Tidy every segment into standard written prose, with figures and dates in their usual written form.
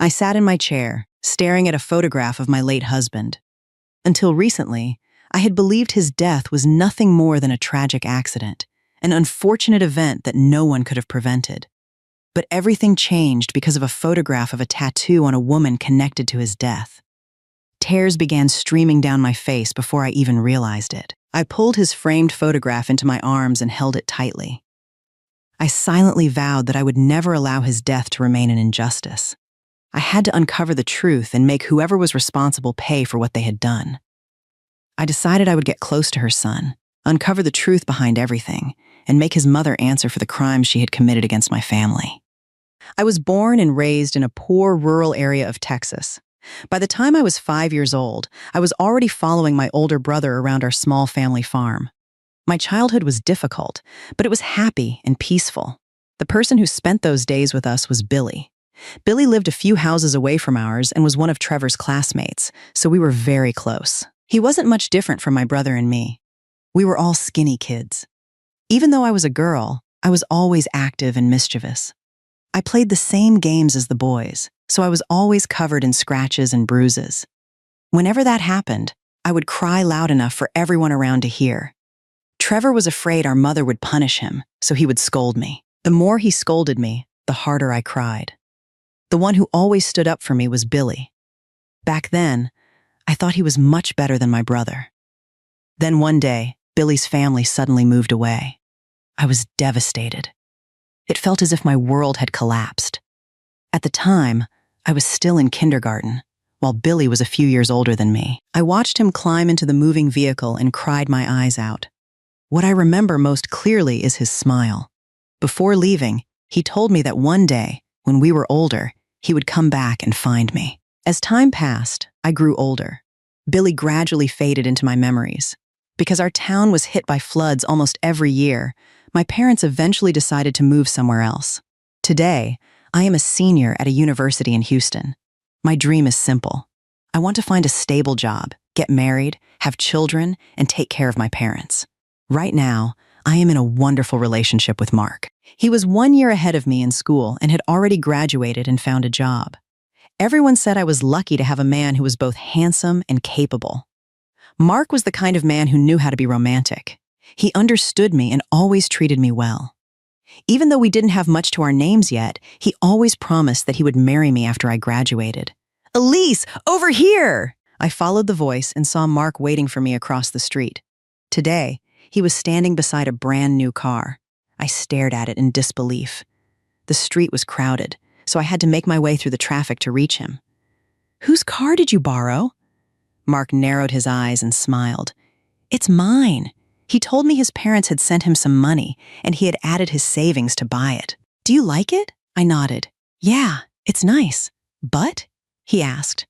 I sat in my chair, staring at a photograph of my late husband. Until recently, I had believed his death was nothing more than a tragic accident, an unfortunate event that no one could have prevented. But everything changed because of a photograph of a tattoo on a woman connected to his death. Tears began streaming down my face before I even realized it. I pulled his framed photograph into my arms and held it tightly. I silently vowed that I would never allow his death to remain an injustice. I had to uncover the truth and make whoever was responsible pay for what they had done. I decided I would get close to her son, uncover the truth behind everything, and make his mother answer for the crimes she had committed against my family. I was born and raised in a poor rural area of Texas. By the time I was 5 years old, I was already following my older brother around our small family farm. My childhood was difficult, but it was happy and peaceful. The person who spent those days with us was Billy. Billy lived a few houses away from ours and was one of Trevor's classmates, so we were very close. He wasn't much different from my brother and me. We were all skinny kids. Even though I was a girl, I was always active and mischievous. I played the same games as the boys, so I was always covered in scratches and bruises. Whenever that happened, I would cry loud enough for everyone around to hear. Trevor was afraid our mother would punish him, so he would scold me. The more he scolded me, the harder I cried. The one who always stood up for me was Billy. Back then, I thought he was much better than my brother. Then one day, Billy's family suddenly moved away. I was devastated. It felt as if my world had collapsed. At the time, I was still in kindergarten, while Billy was a few years older than me. I watched him climb into the moving vehicle and cried my eyes out. What I remember most clearly is his smile. Before leaving, he told me that one day, when we were older, he would come back and find me. As time passed, I grew older. Billy gradually faded into my memories. Because our town was hit by floods almost every year, my parents eventually decided to move somewhere else. Today, I am a senior at a university in Houston. My dream is simple. I want to find a stable job, get married, have children, and take care of my parents. Right now, I am in a wonderful relationship with Mark. He was 1 year ahead of me in school and had already graduated and found a job. Everyone said I was lucky to have a man who was both handsome and capable. Mark was the kind of man who knew how to be romantic. He understood me and always treated me well. Even though we didn't have much to our names yet, he always promised that he would marry me after I graduated. "Elise, over here!" I followed the voice and saw Mark waiting for me across the street. Today, he was standing beside a brand new car. I stared at it in disbelief. The street was crowded, so I had to make my way through the traffic to reach him. "Whose car did you borrow?" Mark narrowed his eyes and smiled. "It's mine. He told me his parents had sent him some money, and he had added his savings to buy it." "Do you like it?" I nodded. "Yeah, it's nice." "But?" he asked.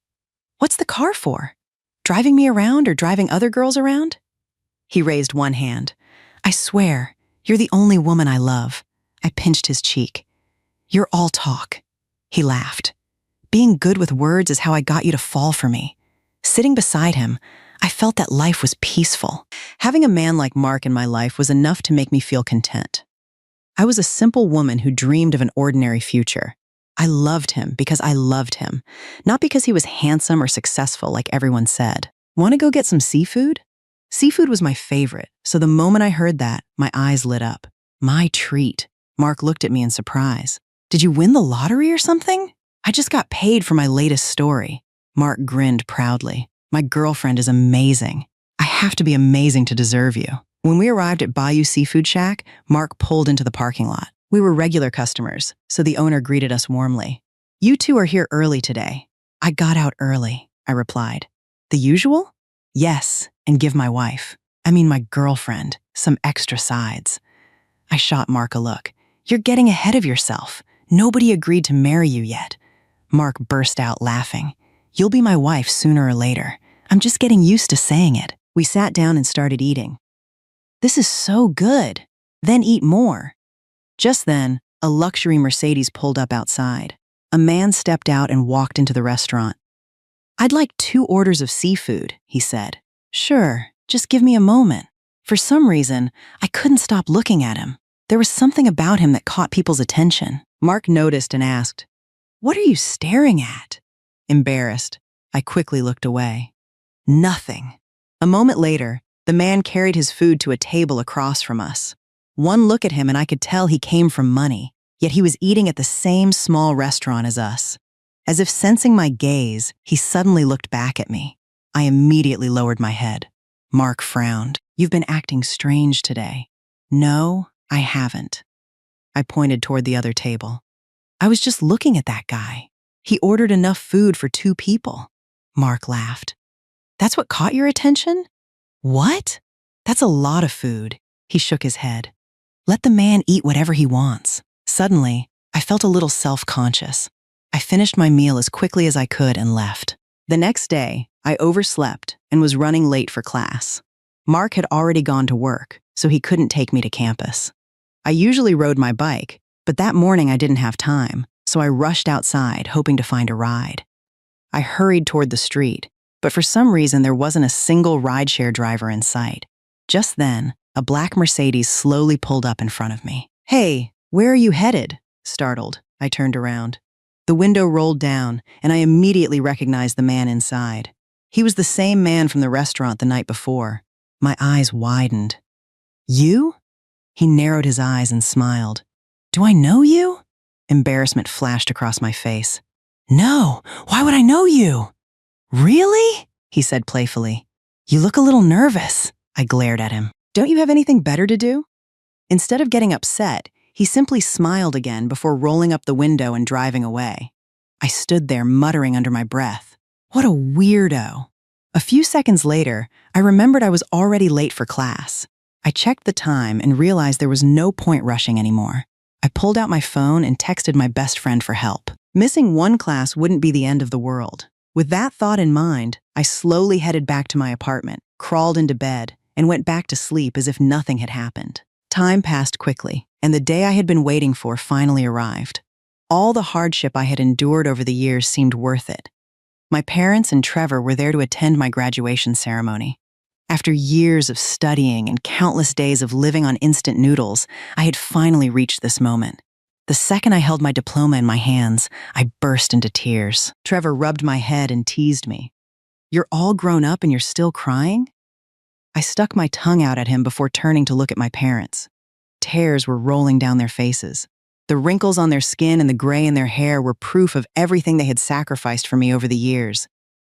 "What's the car for? Driving me around or driving other girls around?" He raised one hand. "I swear, you're the only woman I love." I pinched his cheek. "You're all talk." He laughed. "Being good with words is how I got you to fall for me." Sitting beside him, I felt that life was peaceful. Having a man like Mark in my life was enough to make me feel content. I was a simple woman who dreamed of an ordinary future. I loved him because I loved him, not because he was handsome or successful like everyone said. "Want to go get some seafood?" Seafood was my favorite, so the moment I heard that, my eyes lit up. My treat. Mark looked at me in surprise. "Did you win the lottery or something?" "I just got paid for my latest story." Mark grinned proudly. "My girlfriend is amazing. I have to be amazing to deserve you." When we arrived at Bayou Seafood Shack, Mark pulled into the parking lot. We were regular customers, so the owner greeted us warmly. "You two are here early today." "I got out early," I replied. "The usual?" "Yes, and give my my girlfriend, some extra sides." I shot Mark a look. "You're getting ahead of yourself. Nobody agreed to marry you yet." Mark burst out laughing. "You'll be my wife sooner or later. I'm just getting used to saying it." We sat down and started eating. "This is so good. Then eat more." Just then, a luxury Mercedes pulled up outside. A man stepped out and walked into the restaurant. "I'd like 2 orders of seafood," he said. "Sure, just give me a moment." For some reason, I couldn't stop looking at him. There was something about him that caught people's attention. Mark noticed and asked, What are you staring at? Embarrassed, I quickly looked away. Nothing. A moment later, the man carried his food to a table across from us. One look at him and I could tell he came from money, yet he was eating at the same small restaurant as us. As if sensing my gaze, he suddenly looked back at me. I immediately lowered my head. Mark frowned. You've been acting strange today. No, I haven't. I pointed toward the other table. I was just looking at that guy. He ordered enough food for 2 people. Mark laughed. That's what caught your attention? What? That's a lot of food. He shook his head. Let the man eat whatever he wants. Suddenly, I felt a little self-conscious. I finished my meal as quickly as I could and left. The next day, I overslept and was running late for class. Mark had already gone to work, so he couldn't take me to campus. I usually rode my bike, but that morning I didn't have time, so I rushed outside, hoping to find a ride. I hurried toward the street, but for some reason there wasn't a single rideshare driver in sight. Just then, a black Mercedes slowly pulled up in front of me. Hey, where are you headed? Startled, I turned around. The window rolled down, and I immediately recognized the man inside. He was the same man from the restaurant the night before. My eyes widened. You? He narrowed his eyes and smiled. Do I know you? Embarrassment flashed across my face. No, why would I know you? Really? He said playfully. You look a little nervous. I glared at him. Don't you have anything better to do? Instead of getting upset, he simply smiled again before rolling up the window and driving away. I stood there muttering under my breath. What a weirdo. A few seconds later, I remembered I was already late for class. I checked the time and realized there was no point rushing anymore. I pulled out my phone and texted my best friend for help. Missing one class wouldn't be the end of the world. With that thought in mind, I slowly headed back to my apartment, crawled into bed, and went back to sleep as if nothing had happened. Time passed quickly, and the day I had been waiting for finally arrived. All the hardship I had endured over the years seemed worth it. My parents and Trevor were there to attend my graduation ceremony. After years of studying and countless days of living on instant noodles, I had finally reached this moment. The second I held my diploma in my hands, I burst into tears. Trevor rubbed my head and teased me. You're all grown up and you're still crying? I stuck my tongue out at him before turning to look at my parents. Tears were rolling down their faces. The wrinkles on their skin and the gray in their hair were proof of everything they had sacrificed for me over the years.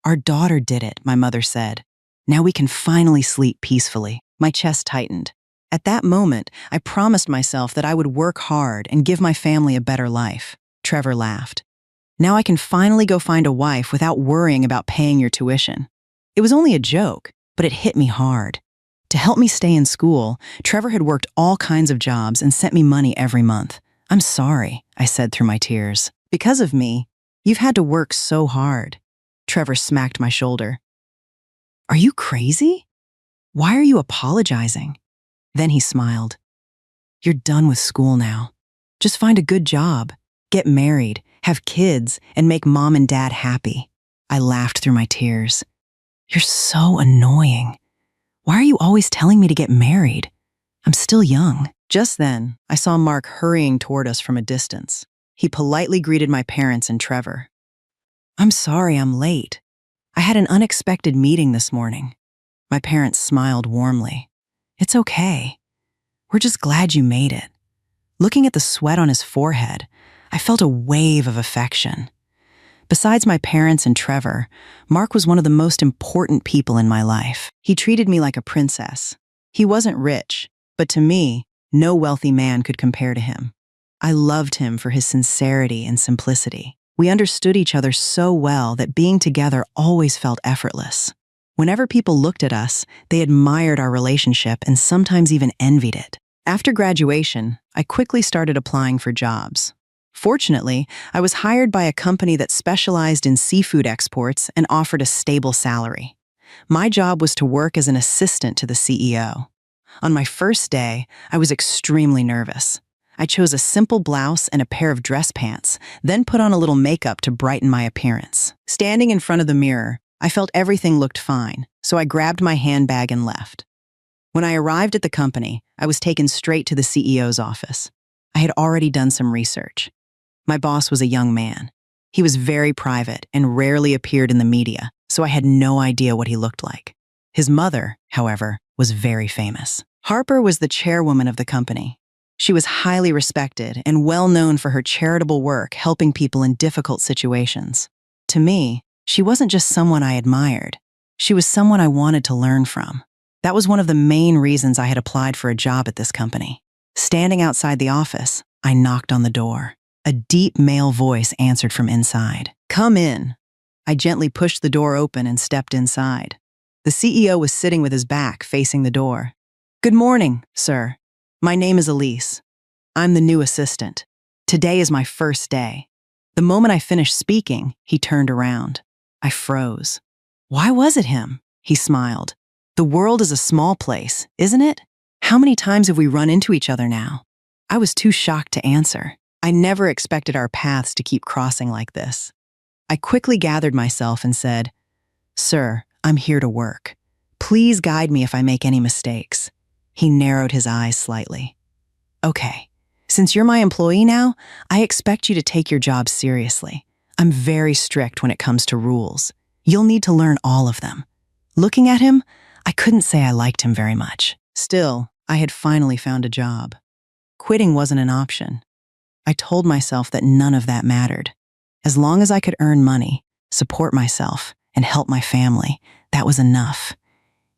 Our daughter did it, my mother said. Now we can finally sleep peacefully. My chest tightened. At that moment, I promised myself that I would work hard and give my family a better life. Trevor laughed. Now I can finally go find a wife without worrying about paying your tuition. It was only a joke, but it hit me hard. To help me stay in school, Trevor had worked all kinds of jobs and sent me money every month. I'm sorry, I said through my tears. Because of me, you've had to work so hard. Trevor smacked my shoulder. Are you crazy? Why are you apologizing? Then he smiled. You're done with school now. Just find a good job, get married, have kids, and make mom and dad happy. I laughed through my tears. You're so annoying. Why are you always telling me to get married? I'm still young. Just then, I saw Mark hurrying toward us from a distance. He politely greeted my parents and Trevor. I'm sorry I'm late. I had an unexpected meeting this morning. My parents smiled warmly. It's okay. We're just glad you made it. Looking at the sweat on his forehead, I felt a wave of affection. Besides my parents and Trevor, Mark was one of the most important people in my life. He treated me like a princess. He wasn't rich, but to me, no wealthy man could compare to him. I loved him for his sincerity and simplicity. We understood each other so well that being together always felt effortless. Whenever people looked at us, they admired our relationship and sometimes even envied it. After graduation, I quickly started applying for jobs. Fortunately, I was hired by a company that specialized in seafood exports and offered a stable salary. My job was to work as an assistant to the CEO. On my first day, I was extremely nervous. I chose a simple blouse and a pair of dress pants, then put on a little makeup to brighten my appearance. Standing in front of the mirror, I felt everything looked fine, so I grabbed my handbag and left. When I arrived at the company, I was taken straight to the CEO's office. I had already done some research. My boss was a young man. He was very private and rarely appeared in the media, so I had no idea what he looked like. His mother, however, was very famous. Harper was the chairwoman of the company. She was highly respected and well known for her charitable work helping people in difficult situations. To me, she wasn't just someone I admired. She was someone I wanted to learn from. That was one of the main reasons I had applied for a job at this company. Standing outside the office, I knocked on the door. A deep male voice answered from inside. "Come in." I gently pushed the door open and stepped inside. The CEO was sitting with his back facing the door. "Good morning, sir. My name is Elise. I'm the new assistant. Today is my first day." The moment I finished speaking, he turned around. I froze. Why was it him? He smiled. "The world is a small place, isn't it? How many times have we run into each other now?" I was too shocked to answer. I never expected our paths to keep crossing like this. I quickly gathered myself and said, "Sir, I'm here to work. Please guide me if I make any mistakes." He narrowed his eyes slightly. "Okay, since you're my employee now, I expect you to take your job seriously. I'm very strict when it comes to rules. You'll need to learn all of them." Looking at him, I couldn't say I liked him very much. Still, I had finally found a job. Quitting wasn't an option. I told myself that none of that mattered. As long as I could earn money, support myself, and help my family, that was enough.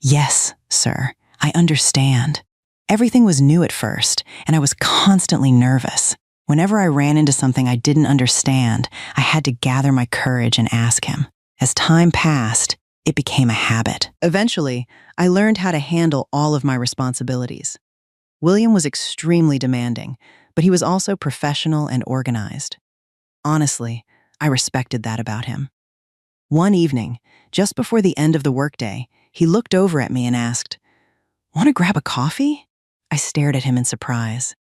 "Yes, sir, I understand." Everything was new at first, and I was constantly nervous. Whenever I ran into something I didn't understand, I had to gather my courage and ask him. As time passed, it became a habit. Eventually, I learned how to handle all of my responsibilities. William was extremely demanding, but he was also professional and organized. Honestly, I respected that about him. One evening, just before the end of the workday, he looked over at me and asked, "Want to grab a coffee?" I stared at him in surprise.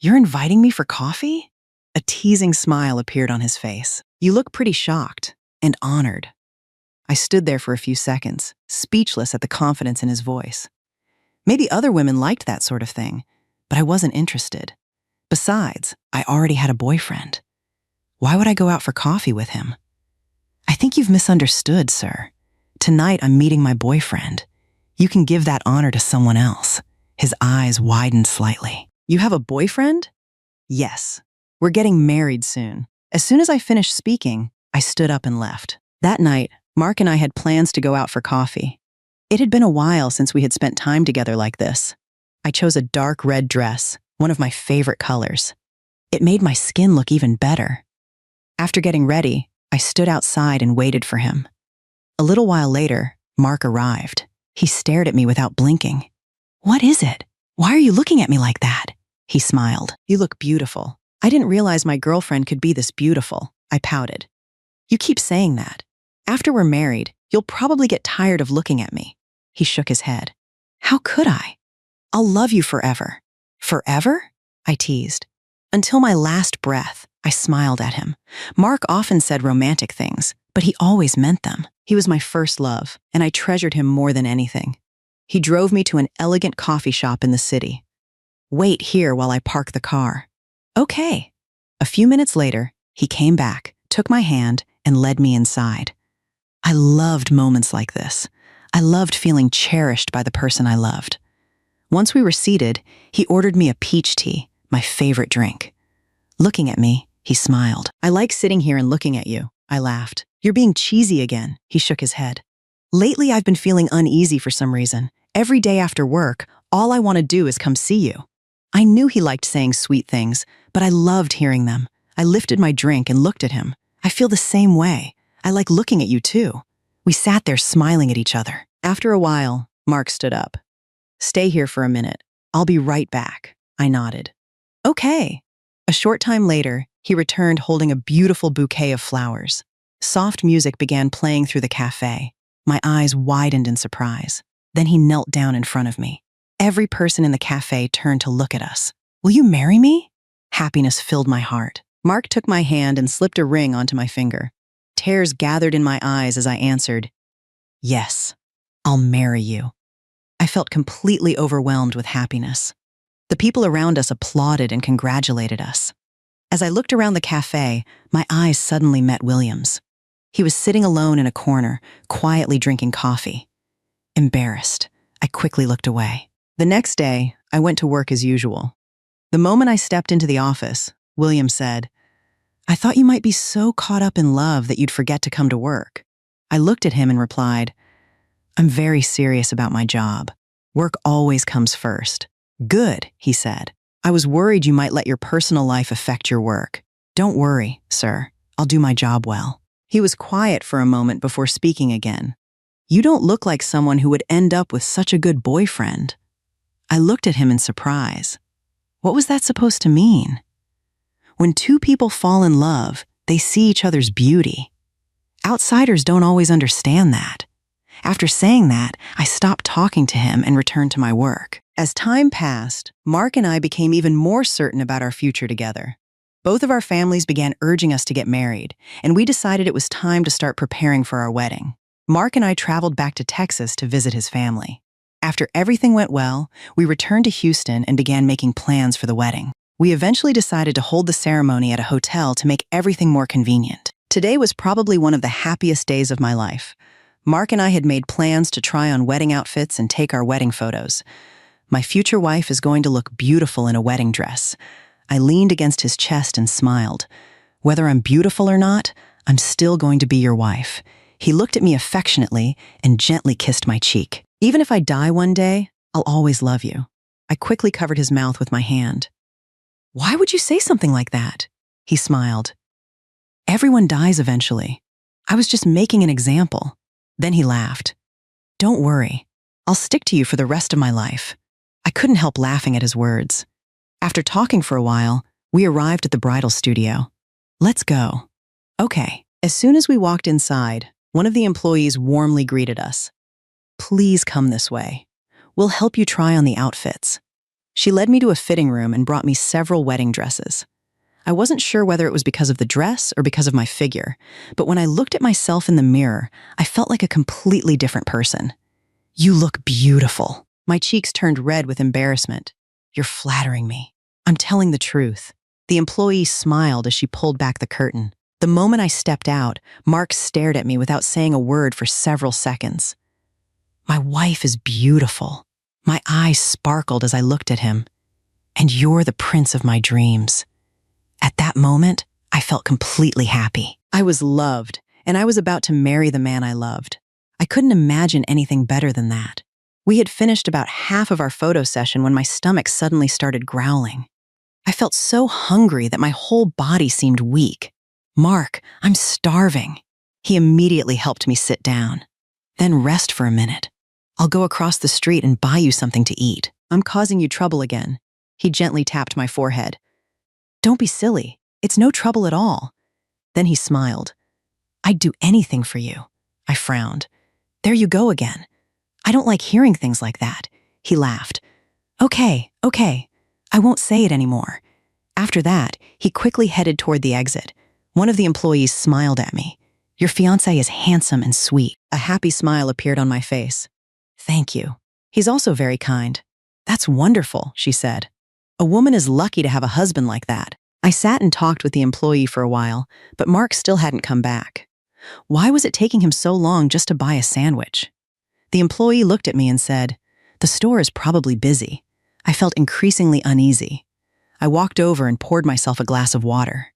"You're inviting me for coffee?" A teasing smile appeared on his face. "You look pretty shocked and honored." I stood there for a few seconds, speechless at the confidence in his voice. Maybe other women liked that sort of thing, but I wasn't interested. Besides, I already had a boyfriend. Why would I go out for coffee with him? "I think you've misunderstood, sir. Tonight I'm meeting my boyfriend. You can give that honor to someone else." His eyes widened slightly. "You have a boyfriend?" "Yes. We're getting married soon." As soon as I finished speaking, I stood up and left. That night, Mark and I had plans to go out for coffee. It had been a while since we had spent time together like this. I chose a dark red dress, one of my favorite colors. It made my skin look even better. After getting ready, I stood outside and waited for him. A little while later, Mark arrived. He stared at me without blinking. "What is it? Why are you looking at me like that?" He smiled. "You look beautiful." I didn't realize my girlfriend could be this beautiful. I pouted. "You keep saying that. After we're married, you'll probably get tired of looking at me." He shook his head. "How could I? I'll love you forever." "Forever?" I teased. "Until my last breath." I smiled at him. Mark often said romantic things, but he always meant them. He was my first love, and I treasured him more than anything. He drove me to an elegant coffee shop in the city. "Wait here while I park the car." "Okay." A few minutes later, he came back, took my hand, and led me inside. I loved moments like this. I loved feeling cherished by the person I loved. Once we were seated, he ordered me a peach tea, my favorite drink. Looking at me, he smiled. "I like sitting here and looking at you." I laughed. "You're being cheesy again." He shook his head. "Lately, I've been feeling uneasy for some reason. Every day after work, all I want to do is come see you." I knew he liked saying sweet things, but I loved hearing them. I lifted my drink and looked at him. "I feel the same way. I like looking at you too." We sat there smiling at each other. After a while, Mark stood up. "Stay here for a minute. I'll be right back." I nodded. "Okay." A short time later, he returned holding a beautiful bouquet of flowers. Soft music began playing through the cafe. My eyes widened in surprise. Then he knelt down in front of me. Every person in the cafe turned to look at us. "Will you marry me?" Happiness filled my heart. Mark took my hand and slipped a ring onto my finger. Tears gathered in my eyes as I answered, "Yes, I'll marry you." I felt completely overwhelmed with happiness. The people around us applauded and congratulated us. As I looked around the cafe, my eyes suddenly met William's. He was sitting alone in a corner, quietly drinking coffee. Embarrassed, I quickly looked away. The next day, I went to work as usual. The moment I stepped into the office, William said, "I thought you might be so caught up in love that you'd forget to come to work." I looked at him and replied, "I'm very serious about my job. Work always comes first." "Good," he said. "I was worried you might let your personal life affect your work. Don't worry, sir. I'll do my job well." He was quiet for a moment before speaking again. "You don't look like someone who would end up with such a good boyfriend." I looked at him in surprise. What was that supposed to mean? When two people fall in love, they see each other's beauty. Outsiders don't always understand that. After saying that, I stopped talking to him and returned to my work. As time passed, Mark and I became even more certain about our future together. Both of our families began urging us to get married, and we decided it was time to start preparing for our wedding. Mark and I traveled back to Texas to visit his family. After everything went well, we returned to Houston and began making plans for the wedding. We eventually decided to hold the ceremony at a hotel to make everything more convenient. Today was probably one of the happiest days of my life. Mark and I had made plans to try on wedding outfits and take our wedding photos. My future wife is going to look beautiful in a wedding dress. I leaned against his chest and smiled. "Whether I'm beautiful or not, I'm still going to be your wife." He looked at me affectionately and gently kissed my cheek. "Even if I die one day, I'll always love you." I quickly covered his mouth with my hand. "Why would you say something like that?" He smiled. "Everyone dies eventually. I was just making an example." Then he laughed. "Don't worry. I'll stick to you for the rest of my life." I couldn't help laughing at his words. After talking for a while, we arrived at the bridal studio. "Let's go." "Okay." As soon as we walked inside, one of the employees warmly greeted us. "Please come this way. We'll help you try on the outfits." She led me to a fitting room and brought me several wedding dresses. I wasn't sure whether it was because of the dress or because of my figure, but when I looked at myself in the mirror, I felt like a completely different person. "You look beautiful." My cheeks turned red with embarrassment. "You're flattering me." "I'm telling the truth." The employee smiled as she pulled back the curtain. The moment I stepped out, Mark stared at me without saying a word for several seconds. "My wife is beautiful." My eyes sparkled as I looked at him. "And you're the prince of my dreams." At that moment, I felt completely happy. I was loved, and I was about to marry the man I loved. I couldn't imagine anything better than that. We had finished about half of our photo session when my stomach suddenly started growling. I felt so hungry that my whole body seemed weak. "Mark, I'm starving." He immediately helped me sit down. "Then rest for a minute. I'll go across the street and buy you something to eat." "I'm causing you trouble again." He gently tapped my forehead. "Don't be silly. It's no trouble at all." Then he smiled. "I'd do anything for you." I frowned. "There you go again. I don't like hearing things like that." He laughed. Okay. I won't say it anymore." After that, he quickly headed toward the exit. One of the employees smiled at me. "Your fiancé is handsome and sweet." A happy smile appeared on my face. "Thank you. He's also very kind." "That's wonderful," she said. "A woman is lucky to have a husband like that." I sat and talked with the employee for a while, but Mark still hadn't come back. Why was it taking him so long just to buy a sandwich? The employee looked at me and said, "The store is probably busy." I felt increasingly uneasy. I walked over and poured myself a glass of water.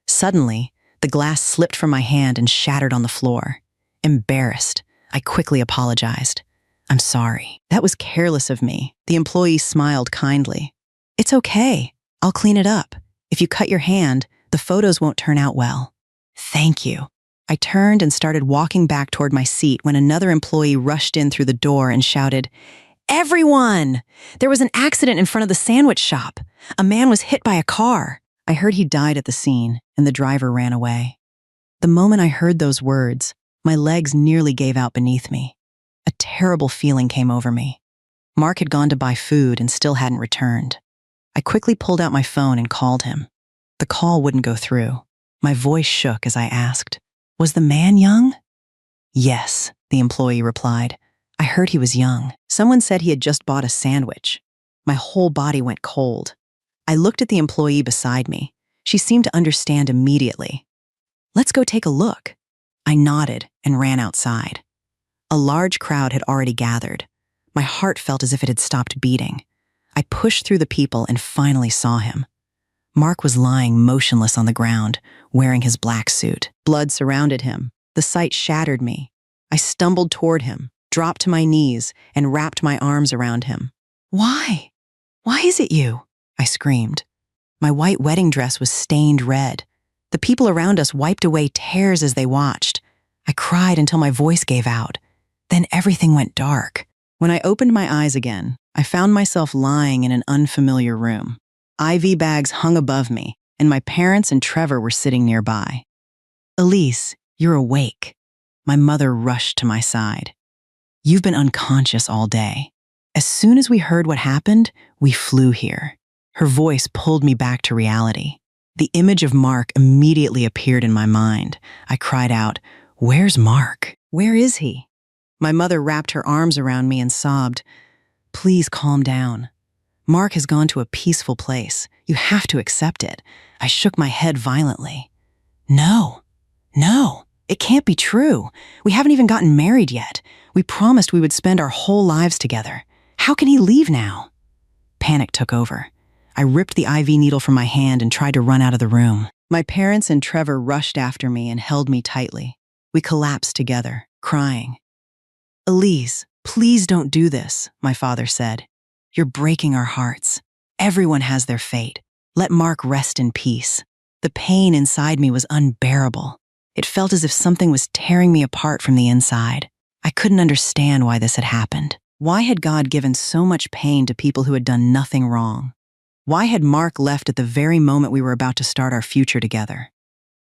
Suddenly, the glass slipped from my hand and shattered on the floor. Embarrassed, I quickly apologized. "I'm sorry. That was careless of me." The employee smiled kindly. "It's okay. I'll clean it up. If you cut your hand, the photos won't turn out well." "Thank you." I turned and started walking back toward my seat when another employee rushed in through the door and shouted, "Everyone! There was an accident in front of the sandwich shop. A man was hit by a car." I heard he died at the scene, and the driver ran away. The moment I heard those words, my legs nearly gave out beneath me. A terrible feeling came over me. Mark had gone to buy food and still hadn't returned. I quickly pulled out my phone and called him. The call wouldn't go through. My voice shook as I asked, "Was the man young?" "Yes," the employee replied. "I heard he was young. Someone said he had just bought a sandwich." My whole body went cold. I looked at the employee beside me. She seemed to understand immediately. "Let's go take a look." I nodded and ran outside. A large crowd had already gathered. My heart felt as if it had stopped beating. I pushed through the people and finally saw him. Mark was lying motionless on the ground, wearing his black suit. Blood surrounded him. The sight shattered me. I stumbled toward him, dropped to my knees, and wrapped my arms around him. "Why? Why is it you?" I screamed. My white wedding dress was stained red. The people around us wiped away tears as they watched. I cried until my voice gave out. Then everything went dark. When I opened my eyes again, I found myself lying in an unfamiliar room. IV bags hung above me, and my parents and Trevor were sitting nearby. "Elise, you're awake." My mother rushed to my side. "You've been unconscious all day." As soon as we heard what happened, we flew here. Her voice pulled me back to reality. The image of Mark immediately appeared in my mind. I cried out, "Where's Mark? Where is he?" My mother wrapped her arms around me and sobbed, "Please calm down. Mark has gone to a peaceful place. You have to accept it." I shook my head violently. No, it can't be true. We haven't even gotten married yet. We promised we would spend our whole lives together. How can he leave now?" Panic took over. I ripped the IV needle from my hand and tried to run out of the room. My parents and Trevor rushed after me and held me tightly. We collapsed together, crying. "Elise, please don't do this," my father said. "You're breaking our hearts. Everyone has their fate. Let Mark rest in peace." The pain inside me was unbearable. It felt as if something was tearing me apart from the inside. I couldn't understand why this had happened. Why had God given so much pain to people who had done nothing wrong? Why had Mark left at the very moment we were about to start our future together?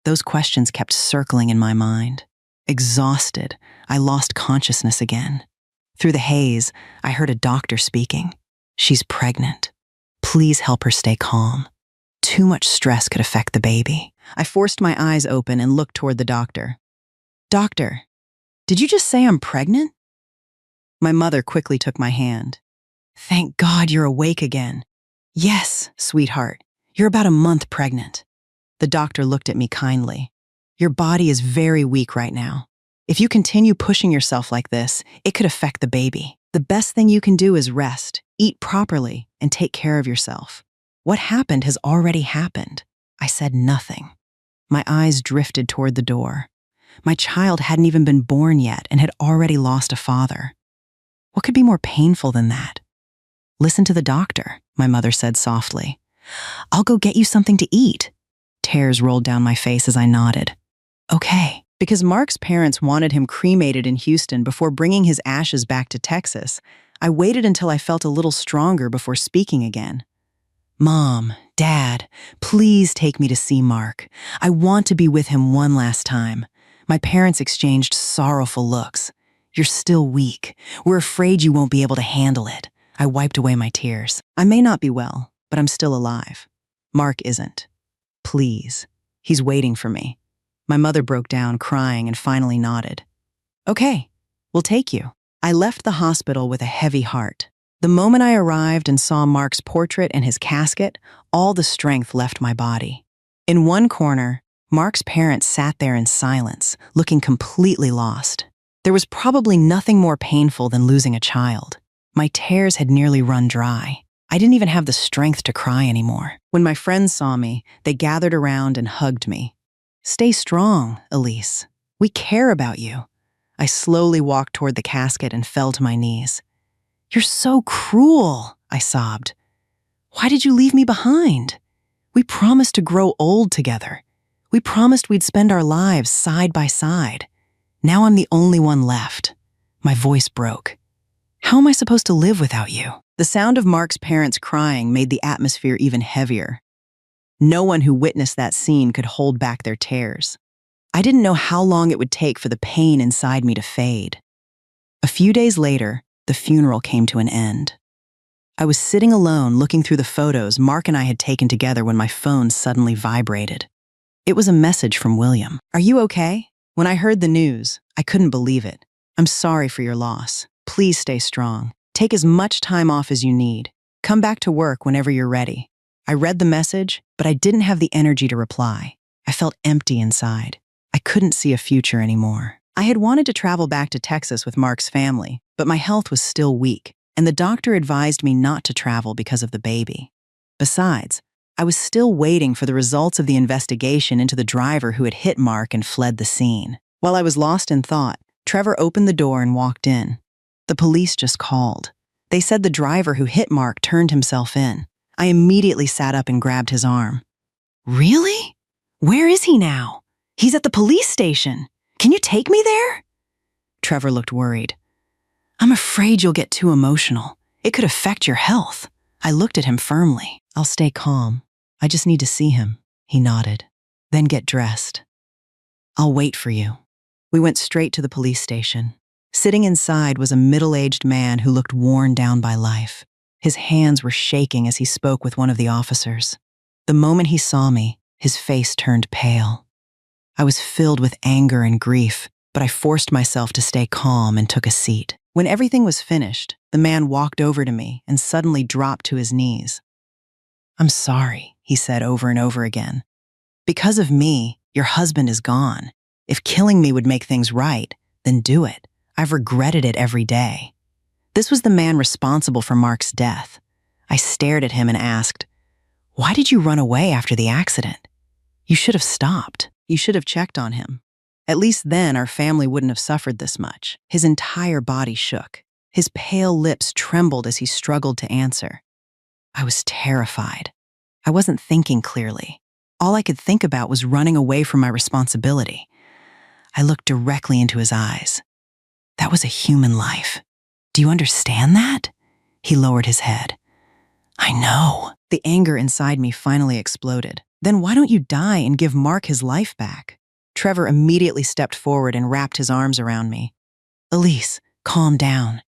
Those questions kept circling in my mind. Exhausted, I lost consciousness again. Through the haze, I heard a doctor speaking. "She's pregnant. Please help her stay calm. Too much stress could affect the baby." I forced my eyes open and looked toward the doctor. "Doctor, did you just say I'm pregnant?" My mother quickly took my hand. "Thank God you're awake again." "Yes, sweetheart, you're about a month pregnant." The doctor looked at me kindly. "Your body is very weak right now. If you continue pushing yourself like this, it could affect the baby. The best thing you can do is rest, eat properly, and take care of yourself. What happened has already happened." I said nothing. My eyes drifted toward the door. My child hadn't even been born yet and had already lost a father. What could be more painful than that? "Listen to the doctor," my mother said softly. "I'll go get you something to eat." Tears rolled down my face as I nodded. "Okay." Because Mark's parents wanted him cremated in Houston before bringing his ashes back to Texas, I waited until I felt a little stronger before speaking again. "Mom, Dad, please take me to see Mark. I want to be with him one last time." My parents exchanged sorrowful looks. "You're still weak. We're afraid you won't be able to handle it." I wiped away my tears. "I may not be well, but I'm still alive. Mark isn't. Please. He's waiting for me." My mother broke down, crying, and finally nodded. "Okay, we'll take you." I left the hospital with a heavy heart. The moment I arrived and saw Mark's portrait and his casket, all the strength left my body. In one corner, Mark's parents sat there in silence, looking completely lost. There was probably nothing more painful than losing a child. My tears had nearly run dry. I didn't even have the strength to cry anymore. When my friends saw me, they gathered around and hugged me. "Stay strong, Elise. We care about you." I slowly walked toward the casket and fell to my knees. "You're so cruel," I sobbed. "Why did you leave me behind? We promised to grow old together. We promised we'd spend our lives side by side. Now I'm the only one left." My voice broke. "How am I supposed to live without you?" The sound of Mark's parents crying made the atmosphere even heavier. No one who witnessed that scene could hold back their tears. I didn't know how long it would take for the pain inside me to fade. A few days later, the funeral came to an end. I was sitting alone looking through the photos Mark and I had taken together when my phone suddenly vibrated. It was a message from William. "Are you okay?" When I heard the news, I couldn't believe it. "I'm sorry for your loss. Please stay strong. Take as much time off as you need. Come back to work whenever you're ready." I read the message, but I didn't have the energy to reply. I felt empty inside. I couldn't see a future anymore. I had wanted to travel back to Texas with Mark's family, but my health was still weak, and the doctor advised me not to travel because of the baby. Besides, I was still waiting for the results of the investigation into the driver who had hit Mark and fled the scene. While I was lost in thought, Trevor opened the door and walked in. The police just called. They said the driver who hit Mark turned himself in. I immediately sat up and grabbed his arm. Really? Where is he now? He's at the police station. Can you take me there? Trevor looked worried. I'm afraid you'll get too emotional. It could affect your health. I looked at him firmly. I'll stay calm. I just need to see him. He nodded. Then get dressed. I'll wait for you. We went straight to the police station. Sitting inside was a middle-aged man who looked worn down by life. His hands were shaking as he spoke with one of the officers. The moment he saw me, his face turned pale. I was filled with anger and grief, but I forced myself to stay calm and took a seat. When everything was finished, the man walked over to me and suddenly dropped to his knees. I'm sorry, he said over and over again. Because of me, your husband is gone. If killing me would make things right, then do it. I've regretted it every day. This was the man responsible for Mark's death. I stared at him and asked, why did you run away after the accident? You should have stopped. You should have checked on him. At least then our family wouldn't have suffered this much. His entire body shook. His pale lips trembled as he struggled to answer. I was terrified. I wasn't thinking clearly. All I could think about was running away from my responsibility. I looked directly into his eyes. That was a human life. Do you understand that? He lowered his head. I know. The anger inside me finally exploded. Then why don't you die and give Mark his life back? Trevor immediately stepped forward and wrapped his arms around me. Elise, calm down.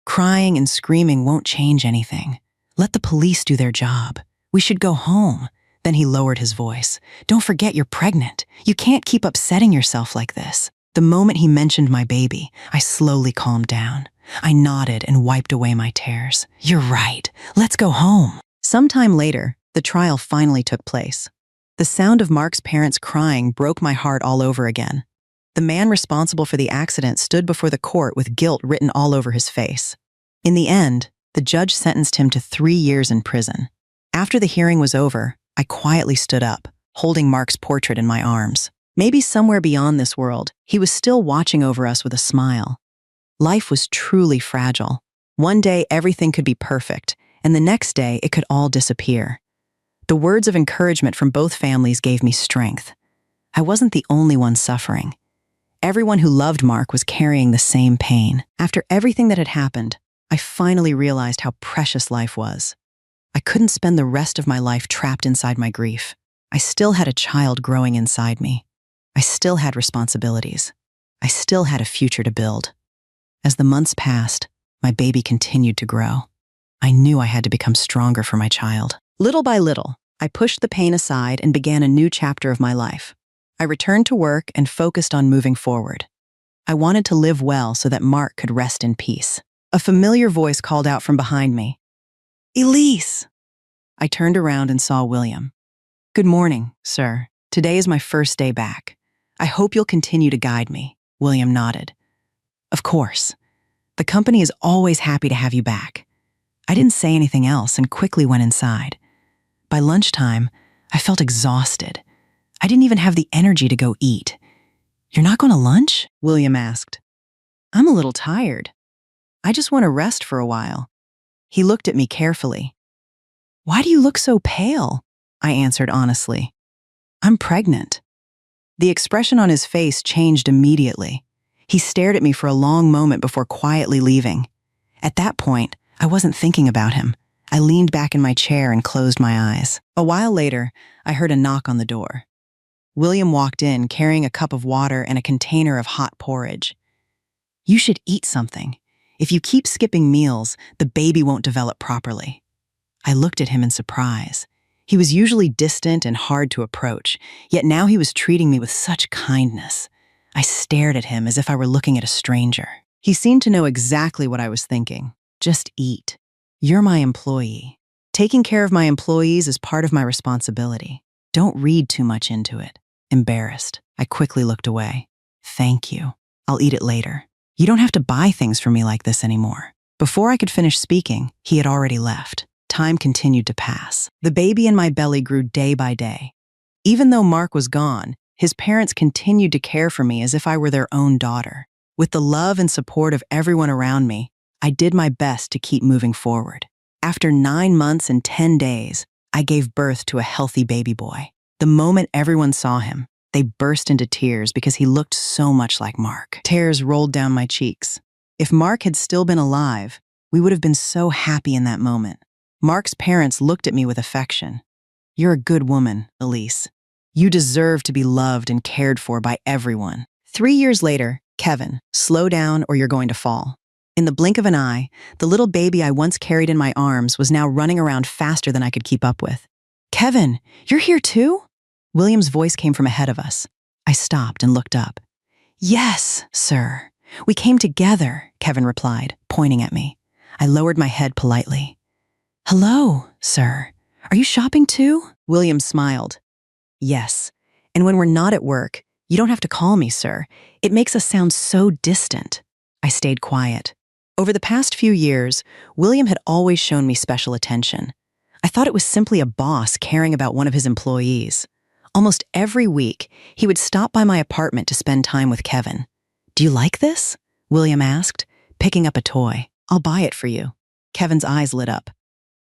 Crying and screaming won't change anything. Let the police do their job. We should go home. Then he lowered his voice. Don't forget you're pregnant. You can't keep upsetting yourself like this. The moment he mentioned my baby, I slowly calmed down. I nodded and wiped away my tears. You're right. Let's go home. Sometime later, the trial finally took place. The sound of Mark's parents crying broke my heart all over again. The man responsible for the accident stood before the court with guilt written all over his face. In the end, the judge sentenced him to 3 years in prison. After the hearing was over, I quietly stood up, holding Mark's portrait in my arms. Maybe somewhere beyond this world, he was still watching over us with a smile. Life was truly fragile. One day everything could be perfect, and the next day it could all disappear. The words of encouragement from both families gave me strength. I wasn't the only one suffering. Everyone who loved Mark was carrying the same pain. After everything that had happened, I finally realized how precious life was. I couldn't spend the rest of my life trapped inside my grief. I still had a child growing inside me. I still had responsibilities. I still had a future to build. As the months passed, my baby continued to grow. I knew I had to become stronger for my child. Little by little, I pushed the pain aside and began a new chapter of my life. I returned to work and focused on moving forward. I wanted to live well so that Mark could rest in peace. A familiar voice called out from behind me. Elise! I turned around and saw William. Good morning, sir. Today is my first day back. I hope you'll continue to guide me. William nodded. Of course. The company is always happy to have you back. I didn't say anything else and quickly went inside. By lunchtime, I felt exhausted. I didn't even have the energy to go eat. You're not going to lunch? William asked. I'm a little tired. I just want to rest for a while. He looked at me carefully. Why do you look so pale? I answered honestly. I'm pregnant. The expression on his face changed immediately. He stared at me for a long moment before quietly leaving. At that point, I wasn't thinking about him. I leaned back in my chair and closed my eyes. A while later, I heard a knock on the door. William walked in carrying a cup of water and a container of hot porridge. You should eat something. If you keep skipping meals, the baby won't develop properly. I looked at him in surprise. He was usually distant and hard to approach, yet now he was treating me with such kindness. I stared at him as if I were looking at a stranger. He seemed to know exactly what I was thinking. Just eat. You're my employee. Taking care of my employees is part of my responsibility. Don't read too much into it. Embarrassed, I quickly looked away. Thank you. I'll eat it later. You don't have to buy things for me like this anymore. Before I could finish speaking, he had already left. Time continued to pass. The baby in my belly grew day by day. Even though Mark was gone, his parents continued to care for me as if I were their own daughter. With the love and support of everyone around me, I did my best to keep moving forward. After 9 months and 10 days, I gave birth to a healthy baby boy. The moment everyone saw him, they burst into tears because he looked so much like Mark. Tears rolled down my cheeks. If Mark had still been alive, we would have been so happy in that moment. Mark's parents looked at me with affection. You're a good woman, Elise. You deserve to be loved and cared for by everyone. 3 years later, Kevin, slow down or you're going to fall. In the blink of an eye, the little baby I once carried in my arms was now running around faster than I could keep up with. Kevin, you're here too? William's voice came from ahead of us. I stopped and looked up. Yes, sir. We came together, Kevin replied, pointing at me. I lowered my head politely. Hello, sir. Are you shopping too? William smiled. Yes. And when we're not at work, you don't have to call me, sir. It makes us sound so distant. I stayed quiet. Over the past few years, William had always shown me special attention. I thought it was simply a boss caring about one of his employees. Almost every week, he would stop by my apartment to spend time with Kevin. Do you like this? William asked, picking up a toy. I'll buy it for you. Kevin's eyes lit up.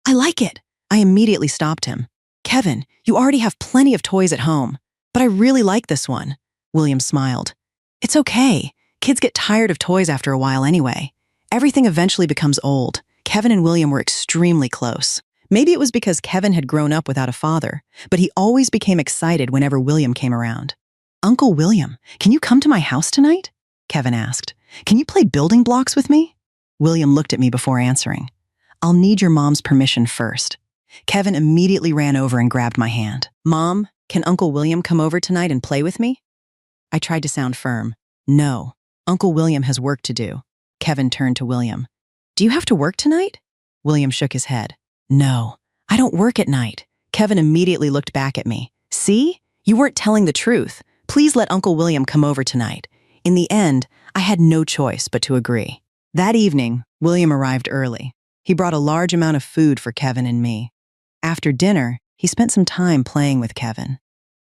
I like it. I immediately stopped him. Kevin, you already have plenty of toys at home, but I really like this one. William smiled. It's okay. Kids get tired of toys after a while anyway. Everything eventually becomes old. Kevin and William were extremely close. Maybe it was because Kevin had grown up without a father, but he always became excited whenever William came around. Uncle William, can you come to my house tonight? Kevin asked. Can you play building blocks with me? William looked at me before answering. I'll need your mom's permission first. Kevin immediately ran over and grabbed my hand. Mom, can Uncle William come over tonight and play with me? I tried to sound firm. No, Uncle William has work to do. Kevin turned to William. Do you have to work tonight? William shook his head. No, I don't work at night. Kevin immediately looked back at me. See? You weren't telling the truth. Please let Uncle William come over tonight. In the end, I had no choice but to agree. That evening, William arrived early. He brought a large amount of food for Kevin and me. After dinner, he spent some time playing with Kevin.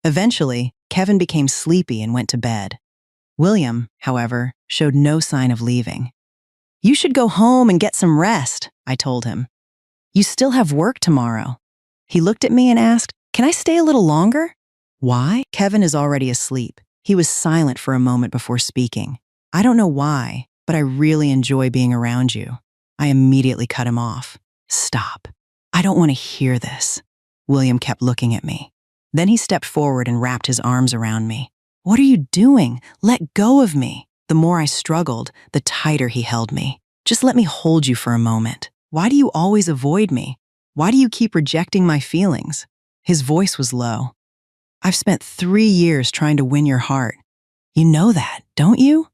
Eventually, Kevin became sleepy and went to bed. William, however, showed no sign of leaving. You should go home and get some rest, I told him. You still have work tomorrow. He looked at me and asked, Can I stay a little longer? Why? Kevin is already asleep. He was silent for a moment before speaking. I don't know why, but I really enjoy being around you. I immediately cut him off. Stop. I don't want to hear this. William kept looking at me. Then he stepped forward and wrapped his arms around me. What are you doing? Let go of me. The more I struggled, the tighter he held me. Just let me hold you for a moment. Why do you always avoid me? Why do you keep rejecting my feelings? His voice was low. I've spent 3 years trying to win your heart. You know that, don't you?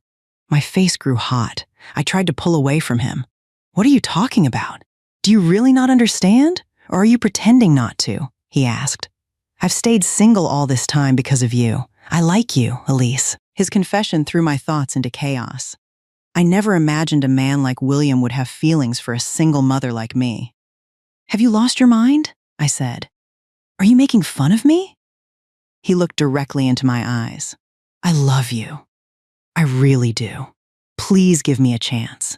My face grew hot. I tried to pull away from him. What are you talking about? Do you really not understand? Or are you pretending not to? He asked. I've stayed single all this time because of you. I like you, Elise. His confession threw my thoughts into chaos. I never imagined a man like William would have feelings for a single mother like me. Have you lost your mind? I said. Are you making fun of me? He looked directly into my eyes. I love you. I really do. Please give me a chance.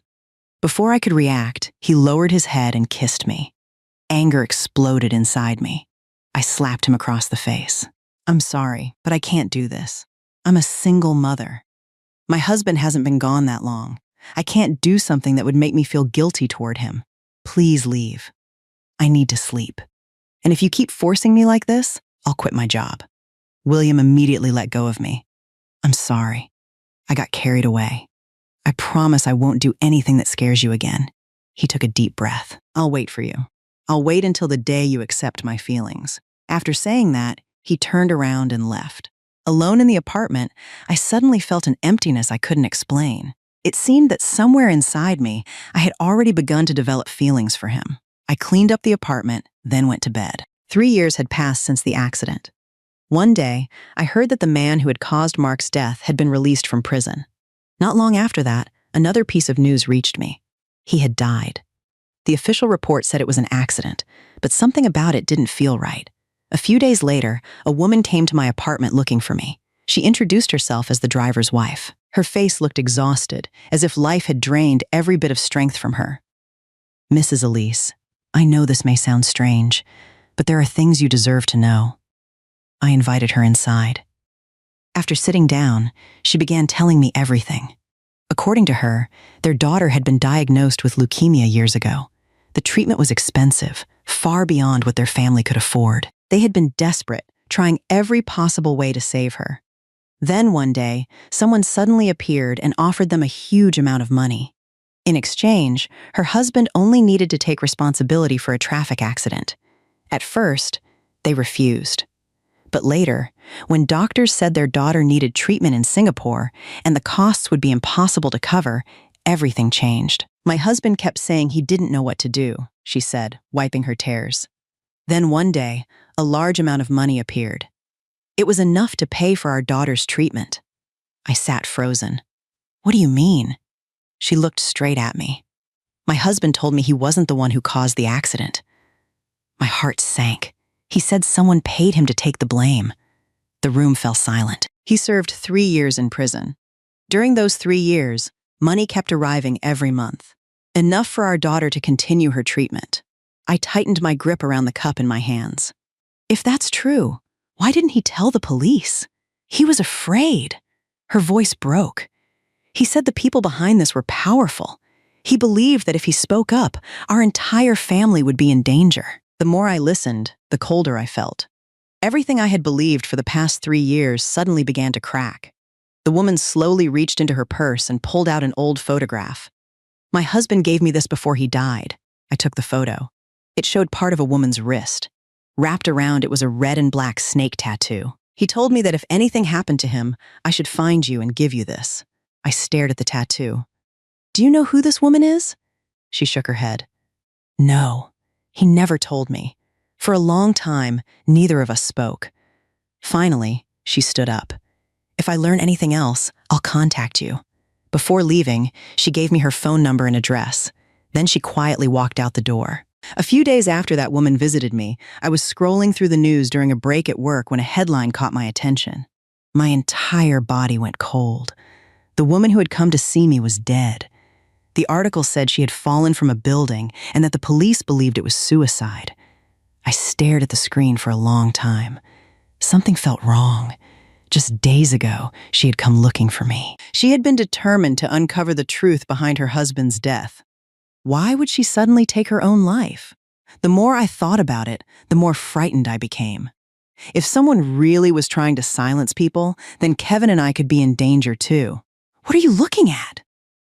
Before I could react, he lowered his head and kissed me. Anger exploded inside me. I slapped him across the face. I'm sorry, but I can't do this. I'm a single mother. My husband hasn't been gone that long. I can't do something that would make me feel guilty toward him. Please leave. I need to sleep. And if you keep forcing me like this, I'll quit my job. William immediately let go of me. I'm sorry. I got carried away. I promise I won't do anything that scares you again. He took a deep breath. I'll wait for you. I'll wait until the day you accept my feelings. After saying that, he turned around and left. Alone in the apartment, I suddenly felt an emptiness I couldn't explain. It seemed that somewhere inside me, I had already begun to develop feelings for him. I cleaned up the apartment, then went to bed. 3 years had passed since the accident. One day, I heard that the man who had caused Mark's death had been released from prison. Not long after that, another piece of news reached me. He had died. The official report said it was an accident, but something about it didn't feel right. A few days later, a woman came to my apartment looking for me. She introduced herself as the driver's wife. Her face looked exhausted, as if life had drained every bit of strength from her. "Mrs. Elise, I know this may sound strange, but there are things you deserve to know." I invited her inside. After sitting down, she began telling me everything. According to her, their daughter had been diagnosed with leukemia years ago. The treatment was expensive, far beyond what their family could afford. They had been desperate, trying every possible way to save her. Then one day, someone suddenly appeared and offered them a huge amount of money. In exchange, her husband only needed to take responsibility for a traffic accident. At first, they refused. But later, when doctors said their daughter needed treatment in Singapore and the costs would be impossible to cover, everything changed. "My husband kept saying he didn't know what to do," she said, wiping her tears. Then one day, a large amount of money appeared. It was enough to pay for our daughter's treatment. I sat frozen. "What do you mean?" She looked straight at me. "My husband told me he wasn't the one who caused the accident." My heart sank. He said someone paid him to take the blame. The room fell silent. He served 3 years in prison. During those 3 years, money kept arriving every month, enough for our daughter to continue her treatment. I tightened my grip around the cup in my hands. If that's true, why didn't he tell the police? He was afraid. Her voice broke. He said the people behind this were powerful. He believed that if he spoke up, our entire family would be in danger. The more I listened, the colder I felt. Everything I had believed for the past 3 years suddenly began to crack. The woman slowly reached into her purse and pulled out an old photograph. "My husband gave me this before he died." I took the photo. It showed part of a woman's wrist. Wrapped around it was a red and black snake tattoo. "He told me that if anything happened to him, I should find you and give you this." I stared at the tattoo. "Do you know who this woman is?" She shook her head. "No, he never told me." For a long time, neither of us spoke. Finally, she stood up. "If I learn anything else, I'll contact you." Before leaving, she gave me her phone number and address. Then she quietly walked out the door. A few days after that woman visited me, I was scrolling through the news during a break at work when a headline caught my attention. My entire body went cold. The woman who had come to see me was dead. The article said she had fallen from a building and that the police believed it was suicide. I stared at the screen for a long time. Something felt wrong. Just days ago, she had come looking for me. She had been determined to uncover the truth behind her husband's death. Why would she suddenly take her own life? The more I thought about it, the more frightened I became. If someone really was trying to silence people, then Kevin and I could be in danger too. "What are you looking at?"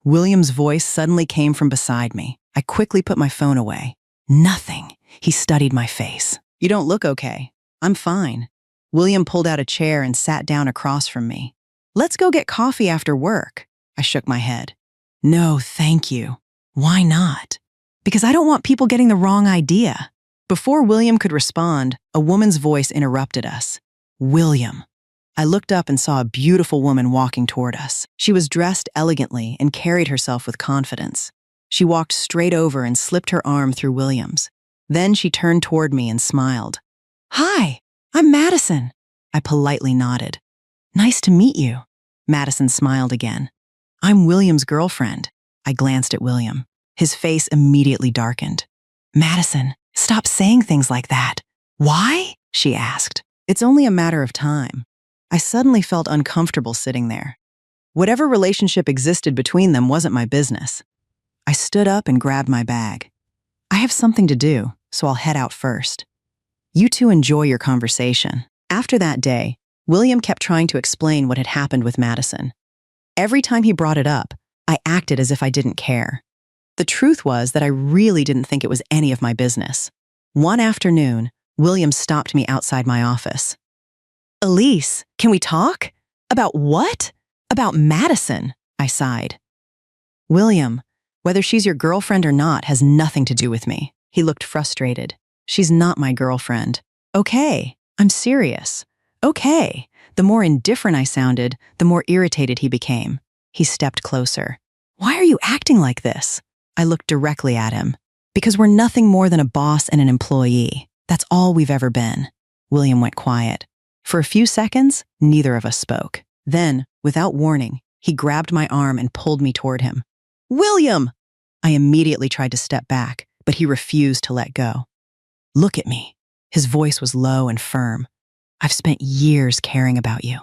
William's voice suddenly came from beside me. I quickly put my phone away. "Nothing." He studied my face. "You don't look okay." "I'm fine." William pulled out a chair and sat down across from me. "Let's go get coffee after work." I shook my head. "No, thank you." "Why not?" "Because I don't want people getting the wrong idea." Before William could respond, a woman's voice interrupted us. "William." I looked up and saw a beautiful woman walking toward us. She was dressed elegantly and carried herself with confidence. She walked straight over and slipped her arm through William's. Then she turned toward me and smiled. "Hi, I'm Madison." I politely nodded. "Nice to meet you." Madison smiled again. "I'm William's girlfriend." I glanced at William. His face immediately darkened. "Madison, stop saying things like that." "Why?" she asked. "It's only a matter of time." I suddenly felt uncomfortable sitting there. Whatever relationship existed between them wasn't my business. I stood up and grabbed my bag. "I have something to do, so I'll head out first. You two enjoy your conversation." After that day, William kept trying to explain what had happened with Madison. Every time he brought it up, I acted as if I didn't care. The truth was that I really didn't think it was any of my business. One afternoon, William stopped me outside my office. "Elise, can we talk?" "About what?" "About Madison," I sighed. "William, whether she's your girlfriend or not has nothing to do with me." He looked frustrated. She's not my girlfriend. Okay, I'm serious. Okay. The more indifferent I sounded, the more irritated he became. He stepped closer. Why are you acting like this? I looked directly at him. Because we're nothing more than a boss and an employee. That's all we've ever been. William went quiet. For a few seconds, neither of us spoke. Then, without warning, he grabbed my arm and pulled me toward him. William! I immediately tried to step back, but he refused to let go. Look at me. His voice was low and firm. I've spent years caring about you.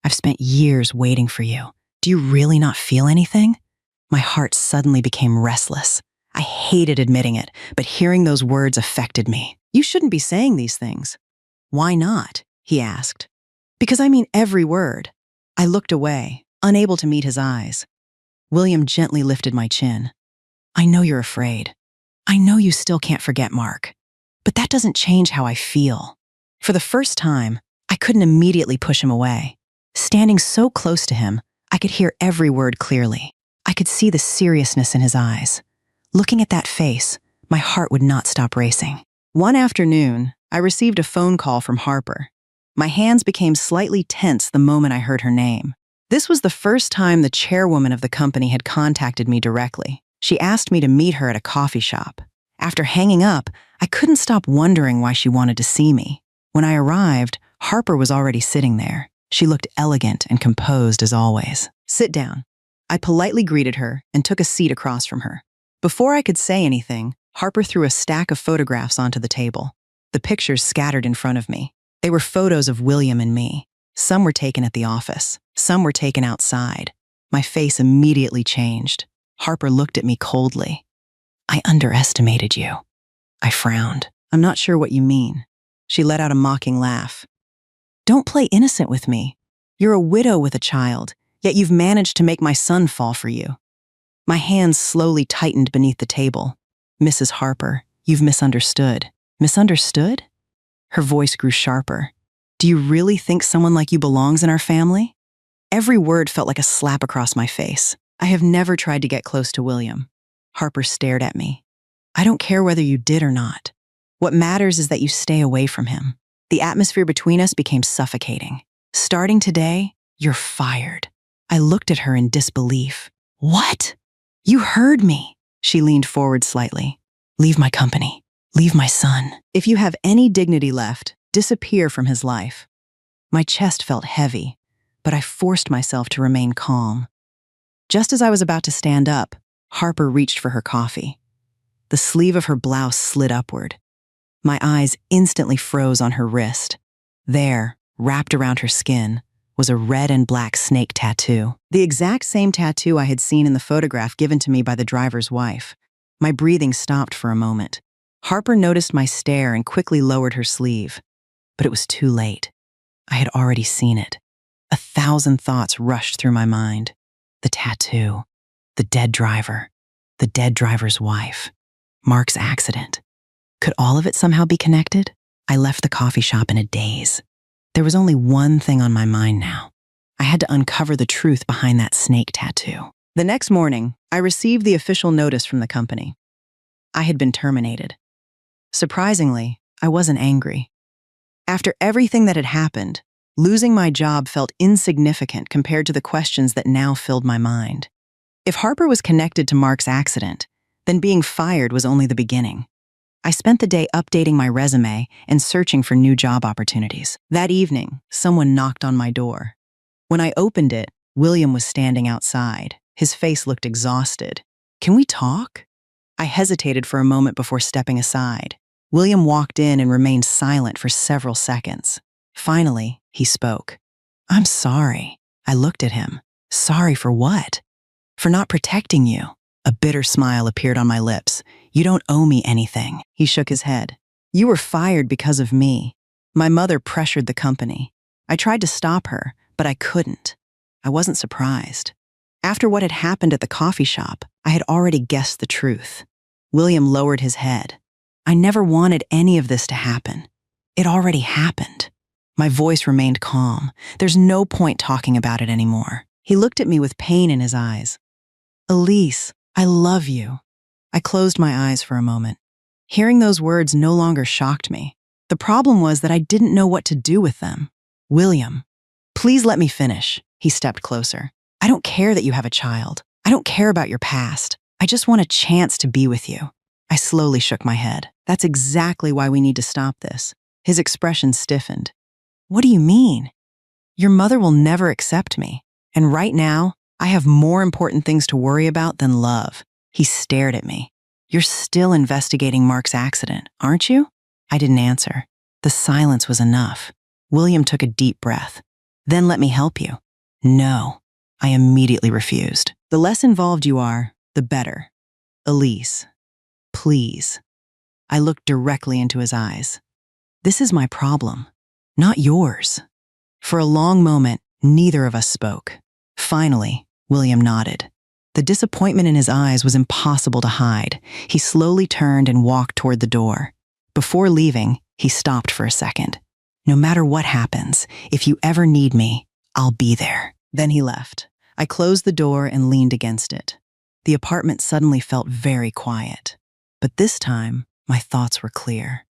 I've spent years waiting for you. Do you really not feel anything? My heart suddenly became restless. I hated admitting it, but hearing those words affected me. You shouldn't be saying these things. Why not? He asked. Because I mean every word. I looked away, unable to meet his eyes. William gently lifted my chin. I know you're afraid. I know you still can't forget Mark. But that doesn't change how I feel. For the first time, I couldn't immediately push him away. Standing so close to him, I could hear every word clearly. I could see the seriousness in his eyes. Looking at that face, my heart would not stop racing. One afternoon, I received a phone call from Harper. My hands became slightly tense the moment I heard her name. This was the first time the chairwoman of the company had contacted me directly. She asked me to meet her at a coffee shop. After hanging up, I couldn't stop wondering why she wanted to see me. When I arrived, Harper was already sitting there. She looked elegant and composed as always. Sit down. I politely greeted her and took a seat across from her. Before I could say anything, Harper threw a stack of photographs onto the table. The pictures scattered in front of me. They were photos of William and me. Some were taken at the office. Some were taken outside. My face immediately changed. Harper looked at me coldly. I underestimated you. I frowned. I'm not sure what you mean. She let out a mocking laugh. Don't play innocent with me. You're a widow with a child, yet you've managed to make my son fall for you. My hands slowly tightened beneath the table. Mrs. Harper, you've misunderstood. Misunderstood? Her voice grew sharper. Do you really think someone like you belongs in our family? Every word felt like a slap across my face. I have never tried to get close to William. Harper stared at me. I don't care whether you did or not. What matters is that you stay away from him. The atmosphere between us became suffocating. Starting today, you're fired. I looked at her in disbelief. What? You heard me. She leaned forward slightly. Leave my company. Leave my son. If you have any dignity left, disappear from his life. My chest felt heavy, but I forced myself to remain calm. Just as I was about to stand up, Harper reached for her coffee. The sleeve of her blouse slid upward. My eyes instantly froze on her wrist. There, wrapped around her skin, was a red and black snake tattoo. The exact same tattoo I had seen in the photograph given to me by the driver's wife. My breathing stopped for a moment. Harper noticed my stare and quickly lowered her sleeve. But it was too late. I had already seen it. 1,000 thoughts rushed through my mind. The tattoo, the dead driver, the dead driver's wife, Mark's accident. Could all of it somehow be connected? I left the coffee shop in a daze. There was only one thing on my mind now. I had to uncover the truth behind that snake tattoo. The next morning, I received the official notice from the company. I had been terminated. Surprisingly, I wasn't angry. After everything that had happened, losing my job felt insignificant compared to the questions that now filled my mind. If Harper was connected to Mark's accident, then being fired was only the beginning. I spent the day updating my resume and searching for new job opportunities. That evening, someone knocked on my door. When I opened it, William was standing outside. His face looked exhausted. Can we talk? I hesitated for a moment before stepping aside. William walked in and remained silent for several seconds. Finally, he spoke. I'm sorry. I looked at him. Sorry for what? For not protecting you. A bitter smile appeared on my lips. You don't owe me anything. He shook his head. You were fired because of me. My mother pressured the company. I tried to stop her, but I couldn't. I wasn't surprised. After what had happened at the coffee shop, I had already guessed the truth. William lowered his head. I never wanted any of this to happen. It already happened. My voice remained calm. There's no point talking about it anymore. He looked at me with pain in his eyes. Elise, I love you. I closed my eyes for a moment. Hearing those words no longer shocked me. The problem was that I didn't know what to do with them. William, please let me finish. He stepped closer. I don't care that you have a child. I don't care about your past. I just want a chance to be with you. I slowly shook my head. That's exactly why we need to stop this. His expression stiffened. What do you mean? Your mother will never accept me. And right now, I have more important things to worry about than love. He stared at me. You're still investigating Mark's accident, aren't you? I didn't answer. The silence was enough. William took a deep breath. Then let me help you. No, I immediately refused. The less involved you are, the better. Elise, please. I looked directly into his eyes. This is my problem, not yours. For a long moment, neither of us spoke. Finally, William nodded. The disappointment in his eyes was impossible to hide. He slowly turned and walked toward the door. Before leaving, he stopped for a second. No matter what happens, if you ever need me, I'll be there. Then he left. I closed the door and leaned against it. The apartment suddenly felt very quiet. But this time, my thoughts were clear.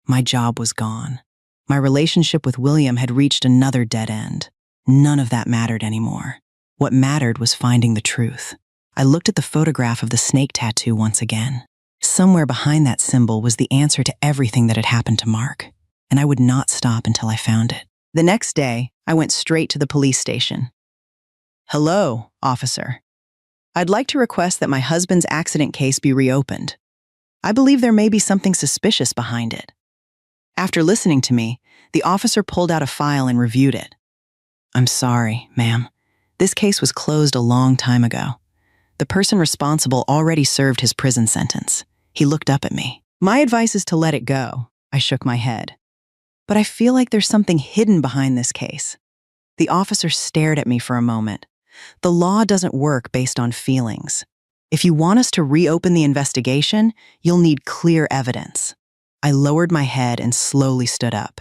My job was gone. My relationship with William had reached another dead end. None of that mattered anymore. What mattered was finding the truth. I looked at the photograph of the snake tattoo once again. Somewhere behind that symbol was the answer to everything that had happened to Mark, and I would not stop until I found it. The next day, I went straight to the police station. Hello, officer. I'd like to request that my husband's accident case be reopened. I believe there may be something suspicious behind it. After listening to me, the officer pulled out a file and reviewed it. I'm sorry, ma'am. This case was closed a long time ago. The person responsible already served his prison sentence. He looked up at me. My advice is to let it go. I shook my head. But I feel like there's something hidden behind this case. The officer stared at me for a moment. The law doesn't work based on feelings. If you want us to reopen the investigation, you'll need clear evidence. I lowered my head and slowly stood up.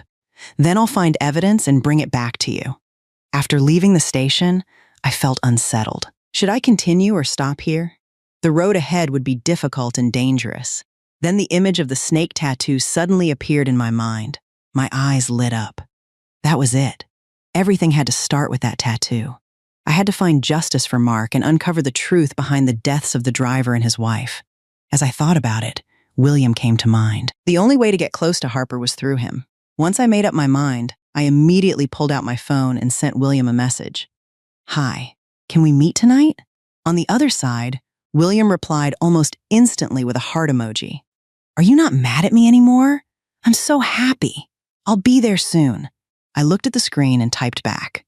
Then I'll find evidence and bring it back to you. After leaving the station, I felt unsettled. Should I continue or stop here? The road ahead would be difficult and dangerous. Then the image of the snake tattoo suddenly appeared in my mind. My eyes lit up. That was it. Everything had to start with that tattoo. I had to find justice for Mark and uncover the truth behind the deaths of the driver and his wife. As I thought about it, William came to mind. The only way to get close to Harper was through him. Once I made up my mind, I immediately pulled out my phone and sent William a message. Hi, can we meet tonight? On the other side, William replied almost instantly with a heart emoji. Are you not mad at me anymore? I'm so happy. I'll be there soon. I looked at the screen and typed back.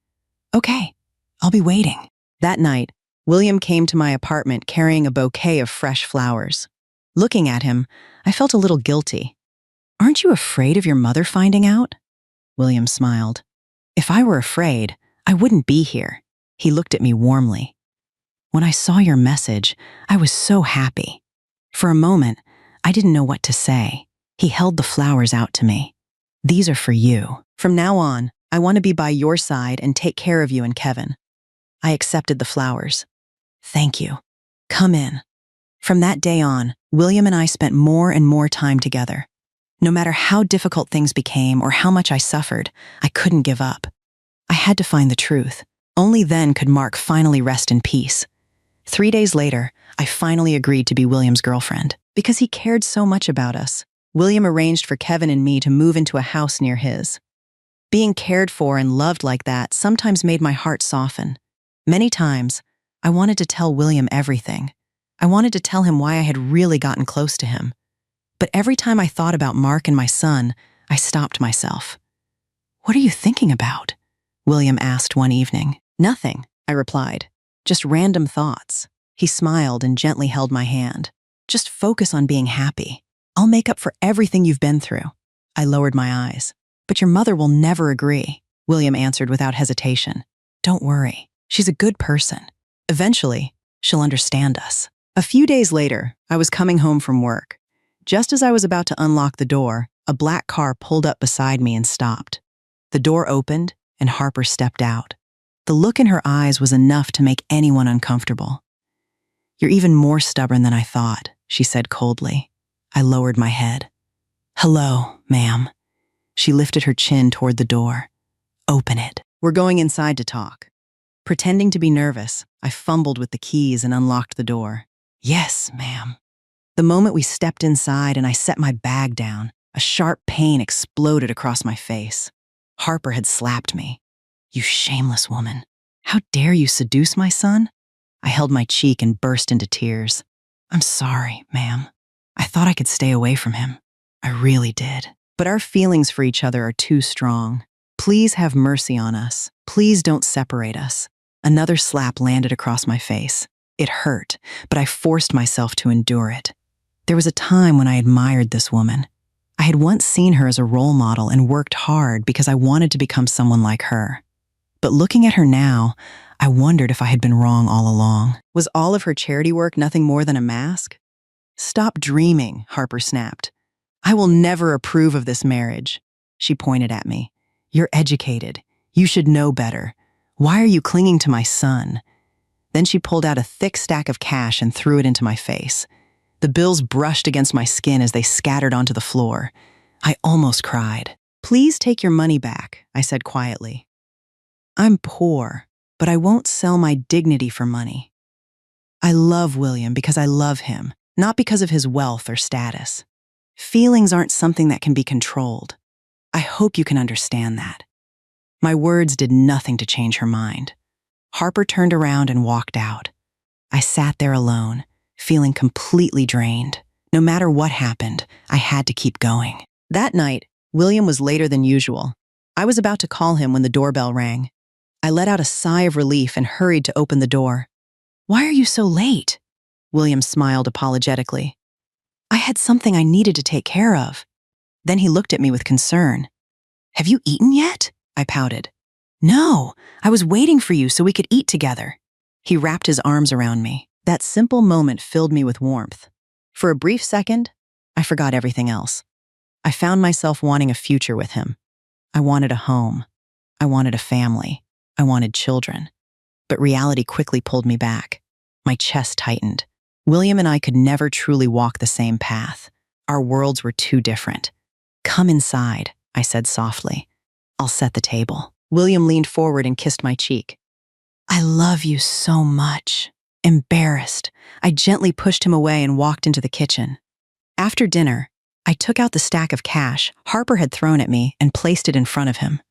Okay, I'll be waiting. That night, William came to my apartment carrying a bouquet of fresh flowers. Looking at him, I felt a little guilty. Aren't you afraid of your mother finding out? William smiled. If I were afraid, I wouldn't be here. He looked at me warmly. When I saw your message, I was so happy. For a moment, I didn't know what to say. He held the flowers out to me. These are for you. From now on, I want to be by your side and take care of you and Kevin. I accepted the flowers. Thank you. Come in. From that day on, William and I spent more and more time together. No matter how difficult things became or how much I suffered, I couldn't give up. I had to find the truth. Only then could Mark finally rest in peace. 3 days later, I finally agreed to be William's girlfriend. Because he cared so much about us, William arranged for Kevin and me to move into a house near his. Being cared for and loved like that sometimes made my heart soften. Many times, I wanted to tell William everything. I wanted to tell him why I had really gotten close to him. But every time I thought about Mark and my son, I stopped myself. What are you thinking about? William asked one evening. Nothing, I replied. Just random thoughts. He smiled and gently held my hand. Just focus on being happy. I'll make up for everything you've been through. I lowered my eyes. But your mother will never agree, William answered without hesitation. Don't worry. She's a good person. Eventually, she'll understand us. A few days later, I was coming home from work. Just as I was about to unlock the door, a black car pulled up beside me and stopped. The door opened, and Harper stepped out. The look in her eyes was enough to make anyone uncomfortable. You're even more stubborn than I thought, she said coldly. I lowered my head. "Hello, ma'am." She lifted her chin toward the door. "Open it. We're going inside to talk." Pretending to be nervous, I fumbled with the keys and unlocked the door. "Yes, ma'am." The moment we stepped inside and I set my bag down, a sharp pain exploded across my face. Harper had slapped me. "You shameless woman. How dare you seduce my son?" I held my cheek and burst into tears. "I'm sorry, ma'am. I thought I could stay away from him. I really did. But our feelings for each other are too strong. Please have mercy on us. Please don't separate us." Another slap landed across my face. It hurt, but I forced myself to endure it. There was a time when I admired this woman. I had once seen her as a role model and worked hard because I wanted to become someone like her. But looking at her now, I wondered if I had been wrong all along. Was all of her charity work nothing more than a mask? "Stop dreaming," Harper snapped. "I will never approve of this marriage." She pointed at me. "You're educated. You should know better. Why are you clinging to my son?" Then she pulled out a thick stack of cash and threw it into my face. The bills brushed against my skin as they scattered onto the floor. I almost cried. "Please take your money back," I said quietly. "I'm poor, but I won't sell my dignity for money. I love William because I love him, not because of his wealth or status. Feelings aren't something that can be controlled. I hope you can understand that." My words did nothing to change her mind. Harper turned around and walked out. I sat there alone, feeling completely drained. No matter what happened, I had to keep going. That night, William was later than usual. I was about to call him when the doorbell rang. I let out a sigh of relief and hurried to open the door. "Why are you so late?" William smiled apologetically. "I had something I needed to take care of." Then he looked at me with concern. "Have you eaten yet?" I pouted. "No, I was waiting for you so we could eat together." He wrapped his arms around me. That simple moment filled me with warmth. For a brief second, I forgot everything else. I found myself wanting a future with him. I wanted a home. I wanted a family. I wanted children. But reality quickly pulled me back. My chest tightened. William and I could never truly walk the same path. Our worlds were too different. "Come inside," I said softly. "I'll set the table." William leaned forward and kissed my cheek. "I love you so much." Embarrassed, I gently pushed him away and walked into the kitchen. After dinner, I took out the stack of cash Harper had thrown at me and placed it in front of him.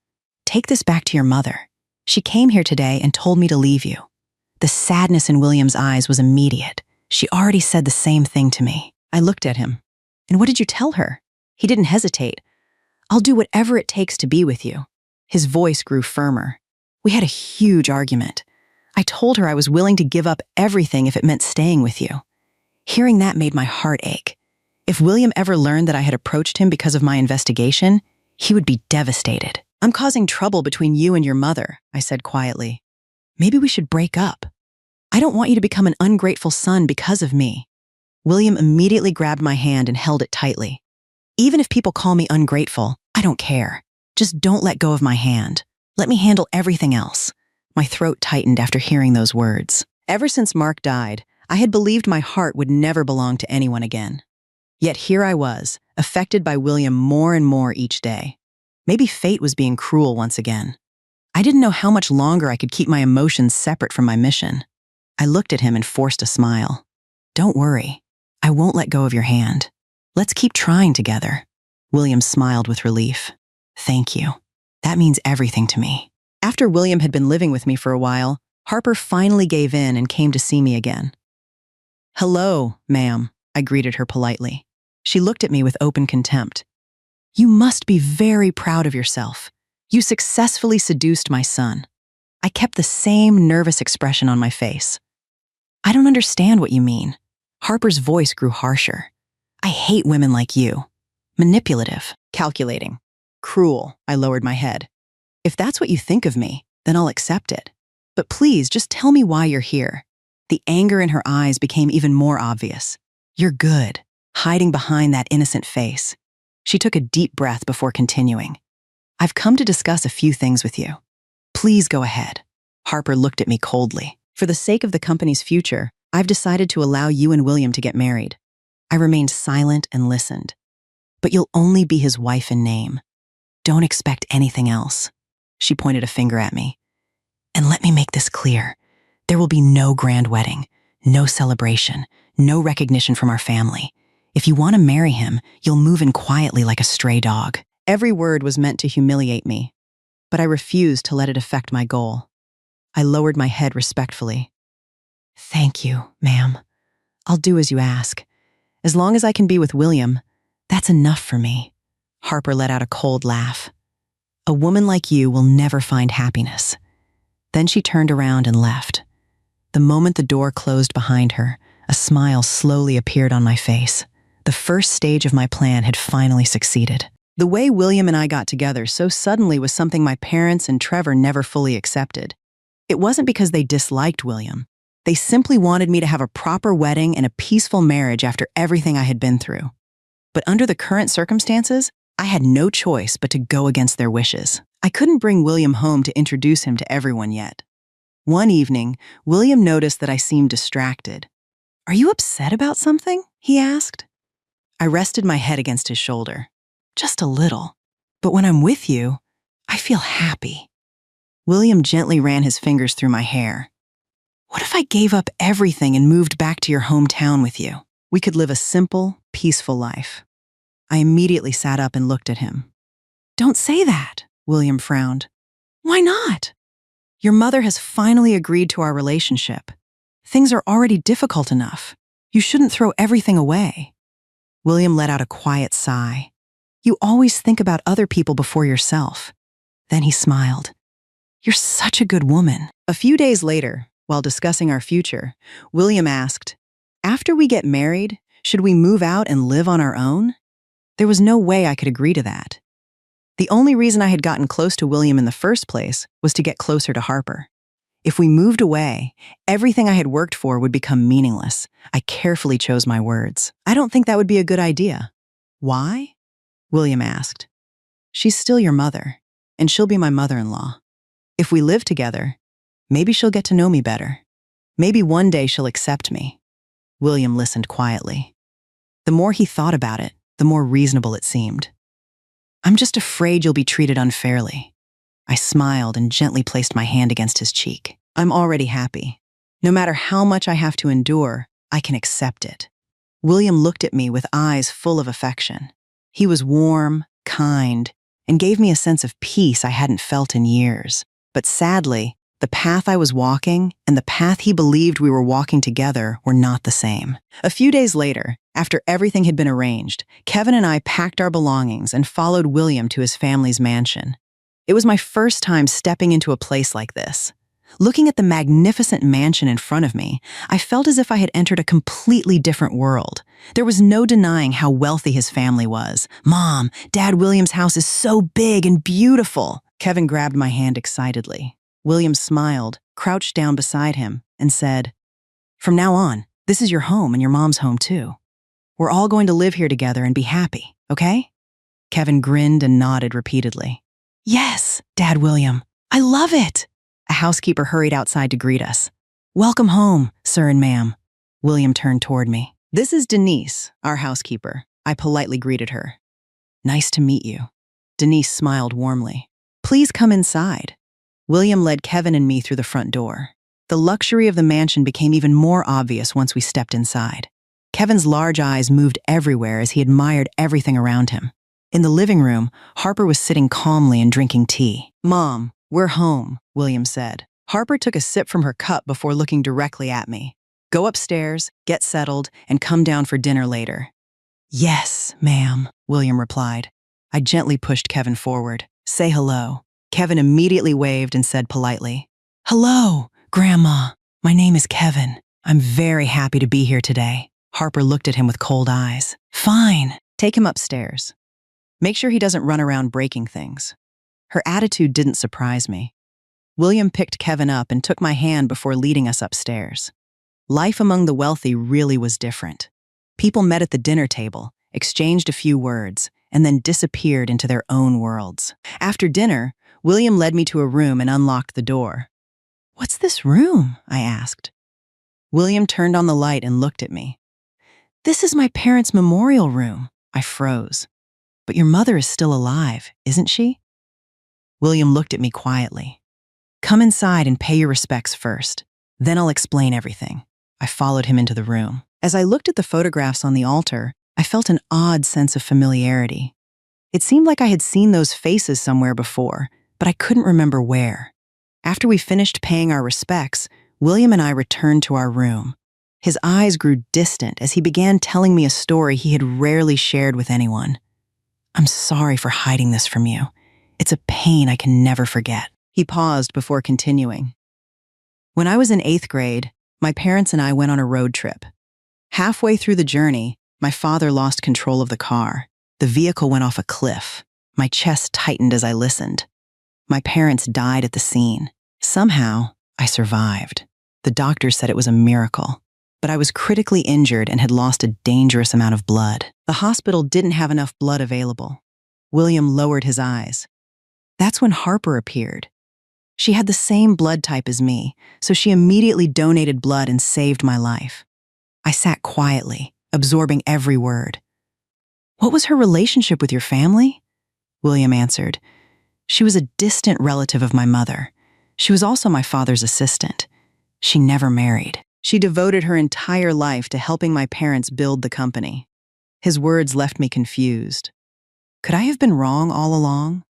"Take this back to your mother. She came here today and told me to leave you." The sadness in William's eyes was immediate. She already said the same thing to me. I looked at him. "And what did you tell her?" He didn't hesitate. "I'll do whatever it takes to be with you." His voice grew firmer. We had a huge argument. I told her I was willing to give up everything if it meant staying with you. Hearing that made my heart ache. If William ever learned that I had approached him because of my investigation, he would be devastated. "I'm causing trouble between you and your mother," I said quietly. "Maybe we should break up. I don't want you to become an ungrateful son because of me." William immediately grabbed my hand and held it tightly. "Even if people call me ungrateful, I don't care. Just don't let go of my hand. Let me handle everything else." My throat tightened after hearing those words. Ever since Mark died, I had believed my heart would never belong to anyone again. Yet here I was, affected by William more and more each day. Maybe fate was being cruel once again. I didn't know how much longer I could keep my emotions separate from my mission. I looked at him and forced a smile. "Don't worry. I won't let go of your hand. Let's keep trying together." William smiled with relief. "Thank you. That means everything to me." After William had been living with me for a while, Harper finally gave in and came to see me again. "Hello, ma'am," I greeted her politely. She looked at me with open contempt. "You must be very proud of yourself. You successfully seduced my son." I kept the same nervous expression on my face. "I don't understand what you mean." Harper's voice grew harsher. "I hate women like you. Manipulative, calculating, cruel." I lowered my head. "If that's what you think of me, then I'll accept it. But please, just tell me why you're here." The anger in her eyes became even more obvious. "You're good," hiding behind that innocent face. She took a deep breath before continuing. "I've come to discuss a few things with you." "Please go ahead." Harper looked at me coldly. "For the sake of the company's future, I've decided to allow you and William to get married. I remained silent and listened. But you'll only be his wife in name. Don't expect anything else. She pointed a finger at me. And let me make this clear. There will be no grand wedding, no celebration, no recognition from our family. If you want to marry him, you'll move in quietly like a stray dog. Every word was meant to humiliate me, but I refused to let it affect my goal. I lowered my head respectfully. Thank you, ma'am. I'll do as you ask. As long as I can be with William, that's enough for me. Harper let out a cold laugh. A woman like you will never find happiness. Then she turned around and left. The moment the door closed behind her, a smile slowly appeared on my face. The first stage of my plan had finally succeeded. The way William and I got together so suddenly was something my parents and Trevor never fully accepted. It wasn't because they disliked William. They simply wanted me to have a proper wedding and a peaceful marriage after everything I had been through. But under the current circumstances, I had no choice but to go against their wishes. I couldn't bring William home to introduce him to everyone yet. One evening, William noticed that I seemed distracted. "Are you upset about something?" he asked. I rested my head against his shoulder. "Just a little. But when I'm with you, I feel happy." William gently ran his fingers through my hair. "What if I gave up everything and moved back to your hometown with you? We could live a simple, peaceful life." I immediately sat up and looked at him. "Don't say that," William frowned. "Why not? Your mother has finally agreed to our relationship. Things are already difficult enough. You shouldn't throw everything away." William let out a quiet sigh. "You always think about other people before yourself." Then he smiled. "You're such a good woman." A few days later, while discussing our future, William asked, "After we get married, should we move out and live on our own?" There was no way I could agree to that. The only reason I had gotten close to William in the first place was to get closer to Harper. If we moved away, everything I had worked for would become meaningless. I carefully chose my words. "I don't think that would be a good idea." "Why?" William asked. "She's still your mother, and she'll be my mother-in-law. If we live together, maybe she'll get to know me better. Maybe one day she'll accept me." William listened quietly. The more he thought about it, the more reasonable it seemed. "I'm just afraid you'll be treated unfairly." I smiled and gently placed my hand against his cheek. "I'm already happy. No matter how much I have to endure, I can accept it." William looked at me with eyes full of affection. He was warm, kind, and gave me a sense of peace I hadn't felt in years. But sadly, the path I was walking and the path he believed we were walking together were not the same. A few days later, after everything had been arranged, Kevin and I packed our belongings and followed William to his family's mansion. It was my first time stepping into a place like this. Looking at the magnificent mansion in front of me, I felt as if I had entered a completely different world. There was no denying how wealthy his family was. "Mom, Dad William's house is so big and beautiful." Kevin grabbed my hand excitedly. William smiled, crouched down beside him, and said, "From now on, this is your home and your mom's home too. We're all going to live here together and be happy, okay?" Kevin grinned and nodded repeatedly. "Yes, Dad William, I love it." A housekeeper hurried outside to greet us. "Welcome home, sir and ma'am." William turned toward me. "This is Denise, our housekeeper." I politely greeted her. "Nice to meet you." Denise smiled warmly. "Please come inside." William led Kevin and me through the front door. The luxury of the mansion became even more obvious once we stepped inside. Kevin's large eyes moved everywhere as he admired everything around him. In the living room, Harper was sitting calmly and drinking tea. "Mom, we're home," William said. Harper took a sip from her cup before looking directly at me. "Go upstairs, get settled, and come down for dinner later." "Yes, ma'am," William replied. I gently pushed Kevin forward. "Say hello." Kevin immediately waved and said politely, "Hello, Grandma. My name is Kevin. I'm very happy to be here today." Harper looked at him with cold eyes. "Fine. Take him upstairs. Make sure he doesn't run around breaking things." Her attitude didn't surprise me. William picked Kevin up and took my hand before leading us upstairs. Life among the wealthy really was different. People met at the dinner table, exchanged a few words, and then disappeared into their own worlds. After dinner, William led me to a room and unlocked the door. "What's this room?" I asked. William turned on the light and looked at me. This is my parents' memorial room. I froze. But your mother is still alive, isn't she? William looked at me quietly. Come inside and pay your respects first. Then I'll explain everything. I followed him into the room. As I looked at the photographs on the altar, I felt an odd sense of familiarity. It seemed like I had seen those faces somewhere before, but I couldn't remember where. After we finished paying our respects, William and I returned to our room. His eyes grew distant as he began telling me a story he had rarely shared with anyone. I'm sorry for hiding this from you. It's a pain I can never forget. He paused before continuing. When I was in 8th grade, my parents and I went on a road trip. Halfway through the journey, my father lost control of the car. The vehicle went off a cliff. My chest tightened as I listened. My parents died at the scene. Somehow, I survived. The doctors said it was a miracle. But I was critically injured and had lost a dangerous amount of blood. The hospital didn't have enough blood available. William lowered his eyes. That's when Harper appeared. She had the same blood type as me, so she immediately donated blood and saved my life. I sat quietly, absorbing every word. What was her relationship with your family? William answered. She was a distant relative of my mother. She was also my father's assistant. She never married. She devoted her entire life to helping my parents build the company. His words left me confused. Could I have been wrong all along?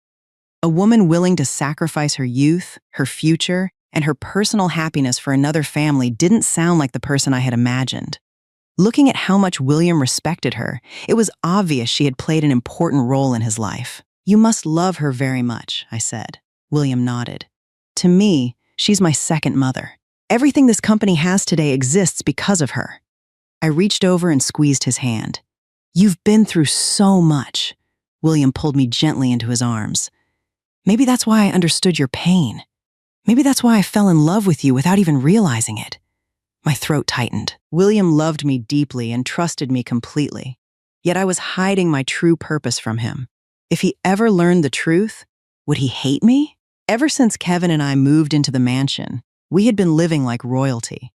A woman willing to sacrifice her youth, her future, and her personal happiness for another family didn't sound like the person I had imagined. Looking at how much William respected her, it was obvious she had played an important role in his life. You must love her very much, I said. William nodded. To me, she's my second mother. Everything this company has today exists because of her. I reached over and squeezed his hand. You've been through so much. William pulled me gently into his arms. Maybe that's why I understood your pain. Maybe that's why I fell in love with you without even realizing it. My throat tightened. William loved me deeply and trusted me completely. Yet I was hiding my true purpose from him. If he ever learned the truth, would he hate me? Ever since Kevin and I moved into the mansion, we had been living like royalty.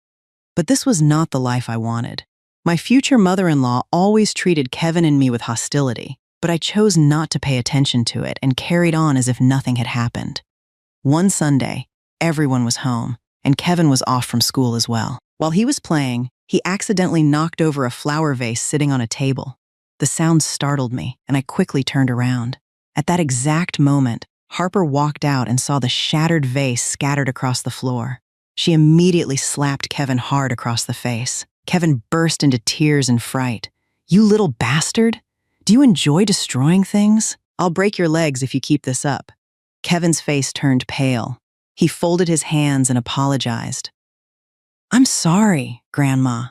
But this was not the life I wanted. My future mother-in-law always treated Kevin and me with hostility, but I chose not to pay attention to it and carried on as if nothing had happened. One Sunday, everyone was home, and Kevin was off from school as well. While he was playing, he accidentally knocked over a flower vase sitting on a table. The sound startled me, and I quickly turned around. At that exact moment, Harper walked out and saw the shattered vase scattered across the floor. She immediately slapped Kevin hard across the face. Kevin burst into tears and fright. You little bastard! Do you enjoy destroying things? I'll break your legs if you keep this up. Kevin's face turned pale. He folded his hands and apologized. I'm sorry, Grandma.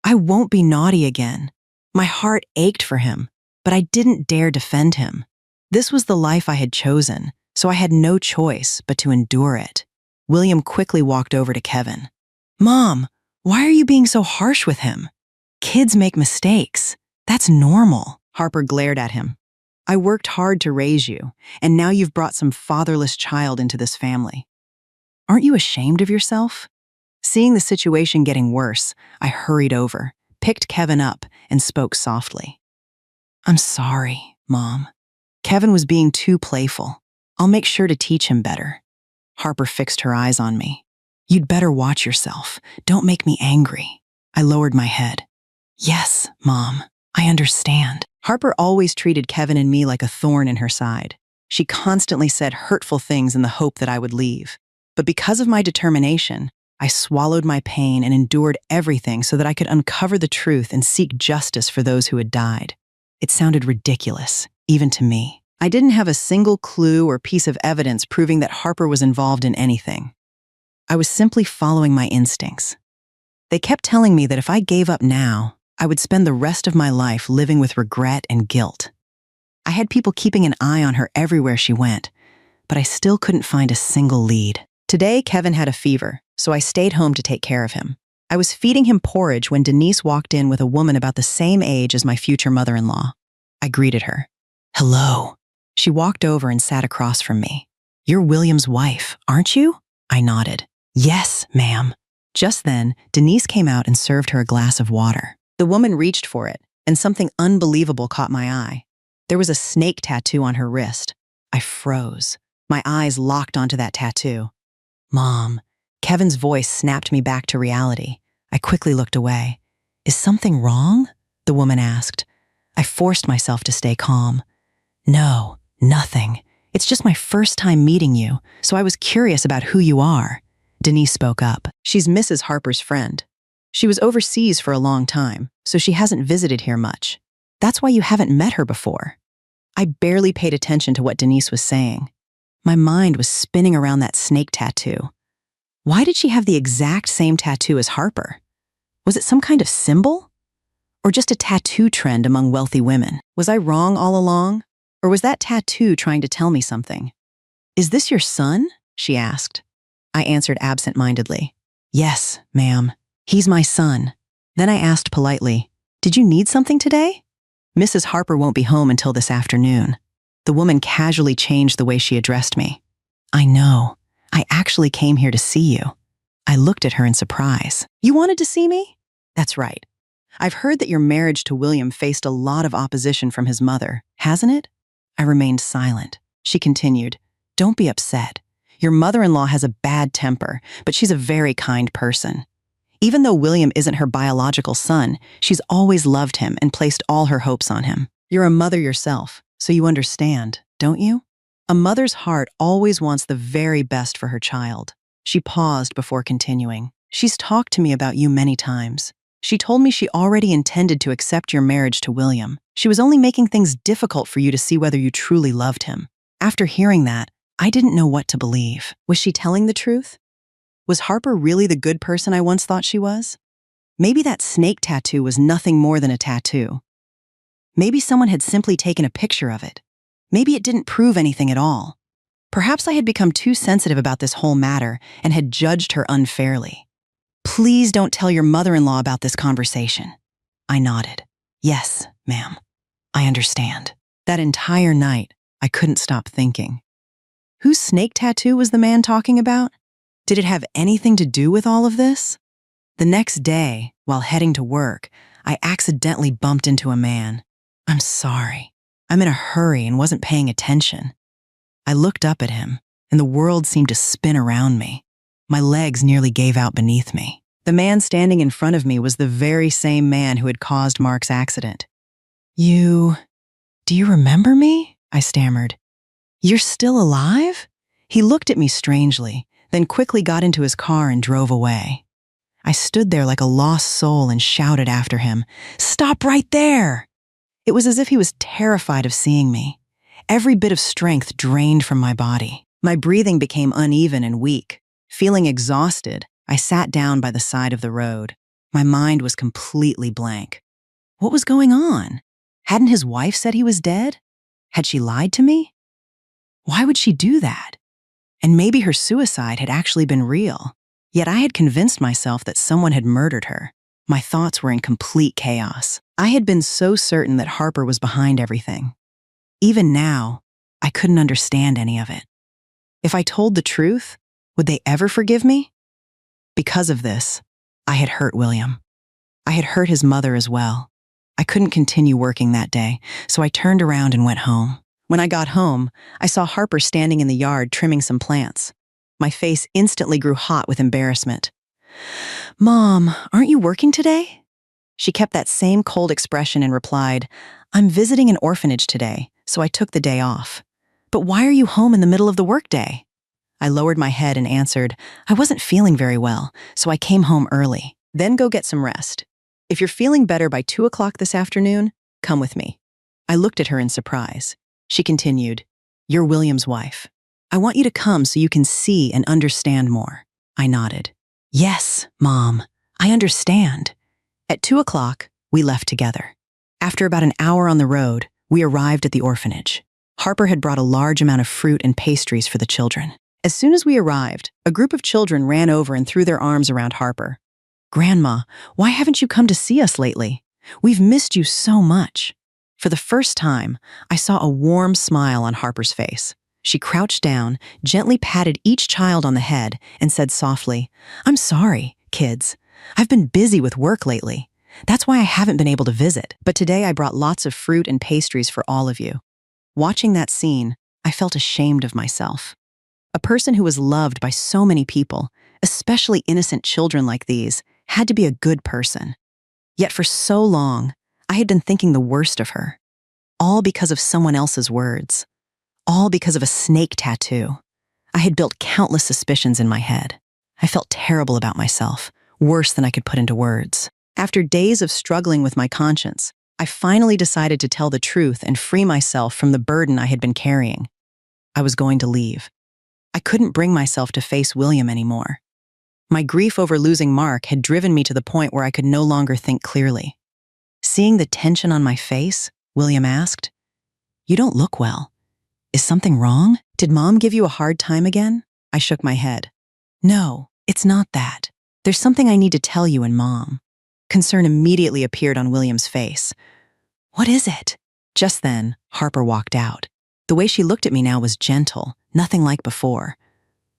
I won't be naughty again. My heart ached for him, but I didn't dare defend him. This was the life I had chosen, so I had no choice but to endure it. William quickly walked over to Kevin. Mom, why are you being so harsh with him? Kids make mistakes. That's normal. Harper glared at him. I worked hard to raise you, and now you've brought some fatherless child into this family. Aren't you ashamed of yourself? Seeing the situation getting worse, I hurried over, picked Kevin up, and spoke softly. I'm sorry, Mom. Kevin was being too playful. I'll make sure to teach him better. Harper fixed her eyes on me. You'd better watch yourself. Don't make me angry. I lowered my head. Yes, Mom, I understand. Harper always treated Kevin and me like a thorn in her side. She constantly said hurtful things in the hope that I would leave. But because of my determination, I swallowed my pain and endured everything so that I could uncover the truth and seek justice for those who had died. It sounded ridiculous, even to me. I didn't have a single clue or piece of evidence proving that Harper was involved in anything. I was simply following my instincts. They kept telling me that if I gave up now, I would spend the rest of my life living with regret and guilt. I had people keeping an eye on her everywhere she went, but I still couldn't find a single lead. Today, Kevin had a fever, so I stayed home to take care of him. I was feeding him porridge when Denise walked in with a woman about the same age as my future mother-in-law. I greeted her. Hello. She walked over and sat across from me. You're William's wife, aren't you? I nodded. Yes, ma'am. Just then, Denise came out and served her a glass of water. The woman reached for it, and something unbelievable caught my eye. There was a snake tattoo on her wrist. I froze. My eyes locked onto that tattoo. Mom. Kevin's voice snapped me back to reality. I quickly looked away. Is something wrong? The woman asked. I forced myself to stay calm. No, nothing. It's just my first time meeting you, so I was curious about who you are. Denise spoke up. She's Mrs. Harper's friend. She was overseas for a long time, so she hasn't visited here much. That's why you haven't met her before. I barely paid attention to what Denise was saying. My mind was spinning around that snake tattoo. Why did she have the exact same tattoo as Harper? Was it some kind of symbol? Or just a tattoo trend among wealthy women? Was I wrong all along? Or was that tattoo trying to tell me something? Is this your son? She asked. I answered absent-mindedly. Yes, ma'am. He's my son. Then I asked politely, did you need something today? Mrs. Harper won't be home until this afternoon. The woman casually changed the way she addressed me. I know. I actually came here to see you. I looked at her in surprise. You wanted to see me? That's right. I've heard that your marriage to William faced a lot of opposition from his mother, hasn't it? I remained silent. She continued, don't be upset. Your mother-in-law has a bad temper, but she's a very kind person. Even though William isn't her biological son, she's always loved him and placed all her hopes on him. You're a mother yourself, so you understand, don't you? A mother's heart always wants the very best for her child. She paused before continuing. She's talked to me about you many times. She told me she already intended to accept your marriage to William. She was only making things difficult for you to see whether you truly loved him. After hearing that, I didn't know what to believe. Was she telling the truth? Was Harper really the good person I once thought she was? Maybe that snake tattoo was nothing more than a tattoo. Maybe someone had simply taken a picture of it. Maybe it didn't prove anything at all. Perhaps I had become too sensitive about this whole matter and had judged her unfairly. Please don't tell your mother-in-law about this conversation. I nodded. Yes, ma'am. I understand. That entire night, I couldn't stop thinking. Whose snake tattoo was the man talking about? Did it have anything to do with all of this? The next day, while heading to work, I accidentally bumped into a man. I'm sorry. I'm in a hurry and wasn't paying attention. I looked up at him, and the world seemed to spin around me. My legs nearly gave out beneath me. The man standing in front of me was the very same man who had caused Mark's accident. Do you remember me? I stammered. You're still alive? He looked at me strangely, then quickly got into his car and drove away. I stood there like a lost soul and shouted after him, "Stop right there!" It was as if he was terrified of seeing me. Every bit of strength drained from my body. My breathing became uneven and weak. Feeling exhausted, I sat down by the side of the road. My mind was completely blank. What was going on? Hadn't his wife said he was dead? Had she lied to me? Why would she do that? And maybe her suicide had actually been real. Yet I had convinced myself that someone had murdered her. My thoughts were in complete chaos. I had been so certain that Harper was behind everything. Even now, I couldn't understand any of it. If I told the truth, would they ever forgive me? Because of this, I had hurt William. I had hurt his mother as well. I couldn't continue working that day, so I turned around and went home. When I got home, I saw Harper standing in the yard trimming some plants. My face instantly grew hot with embarrassment. Mom, aren't you working today? She kept that same cold expression and replied, I'm visiting an orphanage today, so I took the day off. But why are you home in the middle of the workday? I lowered my head and answered, I wasn't feeling very well, so I came home early. Then go get some rest. If you're feeling better by 2 o'clock this afternoon, come with me. I looked at her in surprise. She continued, You're William's wife. I want you to come so you can see and understand more. I nodded. Yes, Mom, I understand. At 2 o'clock, we left together. After about an hour on the road, we arrived at the orphanage. Harper had brought a large amount of fruit and pastries for the children. As soon as we arrived, a group of children ran over and threw their arms around Harper. Grandma, why haven't you come to see us lately? We've missed you so much. For the first time, I saw a warm smile on Harper's face. She crouched down, gently patted each child on the head, and said softly, I'm sorry, kids. I've been busy with work lately. That's why I haven't been able to visit. But today I brought lots of fruit and pastries for all of you. Watching that scene, I felt ashamed of myself. A person who was loved by so many people, especially innocent children like these, had to be a good person. Yet for so long, I had been thinking the worst of her. All because of someone else's words. All because of a snake tattoo. I had built countless suspicions in my head. I felt terrible about myself, worse than I could put into words. After days of struggling with my conscience, I finally decided to tell the truth and free myself from the burden I had been carrying. I was going to leave. I couldn't bring myself to face William anymore. My grief over losing Mark had driven me to the point where I could no longer think clearly. Seeing the tension on my face, William asked, "You don't look well. Is something wrong? Did Mom give you a hard time again?" I shook my head. "No, it's not that. There's something I need to tell you and Mom." Concern immediately appeared on William's face. "What is it?" Just then, Harper walked out. The way she looked at me now was gentle, nothing like before.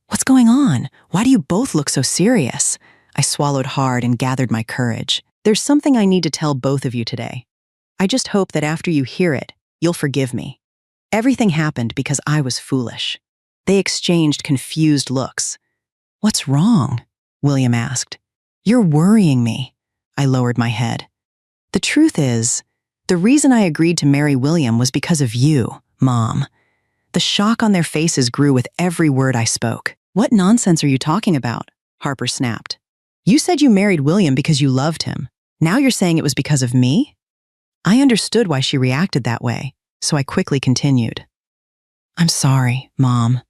"What's going on? Why do you both look so serious?" I swallowed hard and gathered my courage. "There's something I need to tell both of you today. I just hope that after you hear it, you'll forgive me. Everything happened because I was foolish." They exchanged confused looks. "What's wrong?" William asked. "You're worrying me." I lowered my head. "The truth is, the reason I agreed to marry William was because of you, Mom." The shock on their faces grew with every word I spoke. "What nonsense are you talking about?" Harper snapped. "You said you married William because you loved him. Now you're saying it was because of me?" I understood why she reacted that way, so I quickly continued. "I'm sorry, Mom.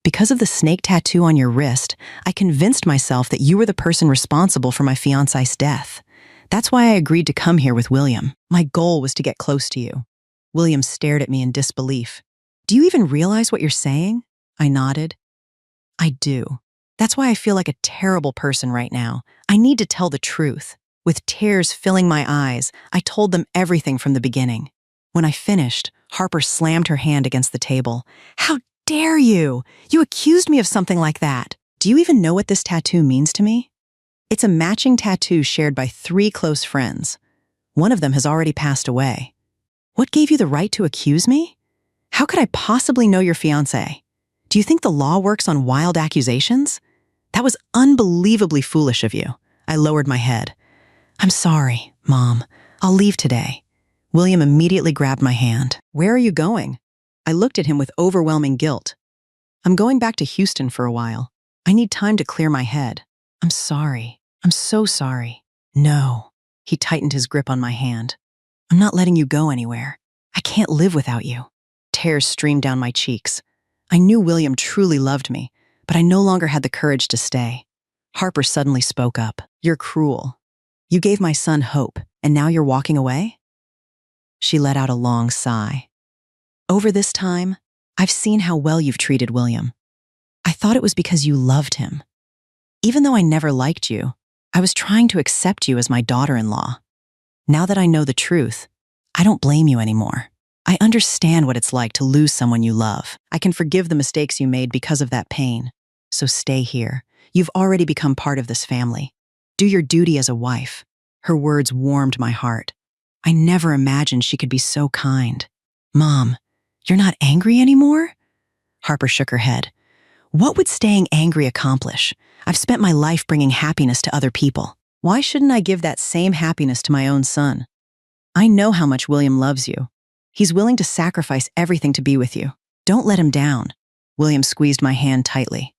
Because of the snake tattoo on your wrist, I convinced myself that you were the person responsible for my fiancé's death. That's why I agreed to come here with William. My goal was to get close to you." William stared at me in disbelief. "Do you even realize what you're saying?" I nodded. "I do. That's why I feel like a terrible person right now. I need to tell the truth." With tears filling my eyes, I told them everything from the beginning. When I finished, Harper slammed her hand against the table. "How dare you? You accused me of something like that. Do you even know what this tattoo means to me? It's a matching tattoo shared by 3 close friends. One of them has already passed away. What gave you the right to accuse me? How could I possibly know your fiancé? Do you think the law works on wild accusations? That was unbelievably foolish of you." I lowered my head. "I'm sorry, Mom. I'll leave today." William immediately grabbed my hand. "Where are you going?" I looked at him with overwhelming guilt. "I'm going back to Houston for a while. I need time to clear my head." "I'm sorry. I'm so sorry." "No." He tightened his grip on my hand. "I'm not letting you go anywhere. I can't live without you." Tears streamed down my cheeks. I knew William truly loved me, but I no longer had the courage to stay. Harper suddenly spoke up. "You're cruel. You gave my son hope, and now you're walking away?" She let out a long sigh. "Over this time, I've seen how well you've treated William. I thought it was because you loved him. Even though I never liked you, I was trying to accept you as my daughter-in-law. Now that I know the truth, I don't blame you anymore. I understand what it's like to lose someone you love. I can forgive the mistakes you made because of that pain. So stay here. You've already become part of this family. Do your duty as a wife." Her words warmed my heart. I never imagined she could be so kind. "Mom, you're not angry anymore?" Harper shook her head. "What would staying angry accomplish? I've spent my life bringing happiness to other people. Why shouldn't I give that same happiness to my own son? I know how much William loves you. He's willing to sacrifice everything to be with you. Don't let him down." William squeezed my hand tightly.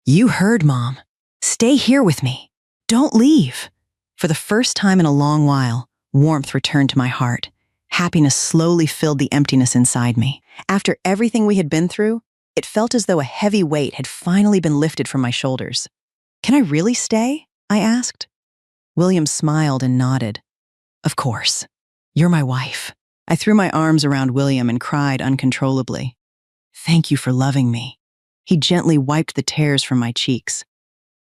"You heard, Mom. Stay here with me. Don't leave." For the first time in a long while, warmth returned to my heart. Happiness slowly filled the emptiness inside me. After everything we had been through, it felt as though a heavy weight had finally been lifted from my shoulders. "Can I really stay?" I asked. William smiled and nodded. "Of course. You're my wife." I threw my arms around William and cried uncontrollably. "Thank you for loving me." He gently wiped the tears from my cheeks.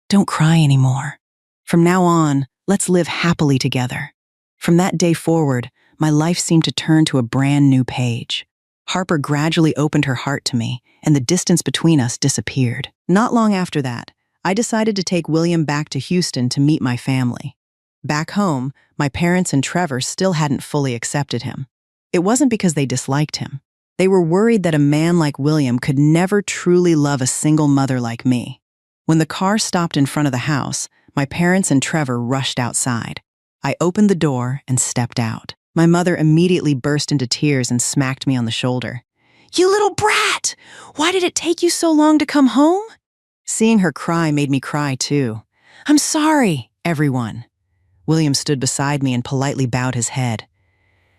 "Don't cry anymore. From now on, let's live happily together." From that day forward, my life seemed to turn to a brand new page. Harper gradually opened her heart to me, and the distance between us disappeared. Not long after that, I decided to take William back to Houston to meet my family. Back home, my parents and Trevor still hadn't fully accepted him. It wasn't because they disliked him. They were worried that a man like William could never truly love a single mother like me. When the car stopped in front of the house, my parents and Trevor rushed outside. I opened the door and stepped out. My mother immediately burst into tears and smacked me on the shoulder. "You little brat! Why did it take you so long to come home?" Seeing her cry made me cry too. "I'm sorry, everyone." William stood beside me and politely bowed his head.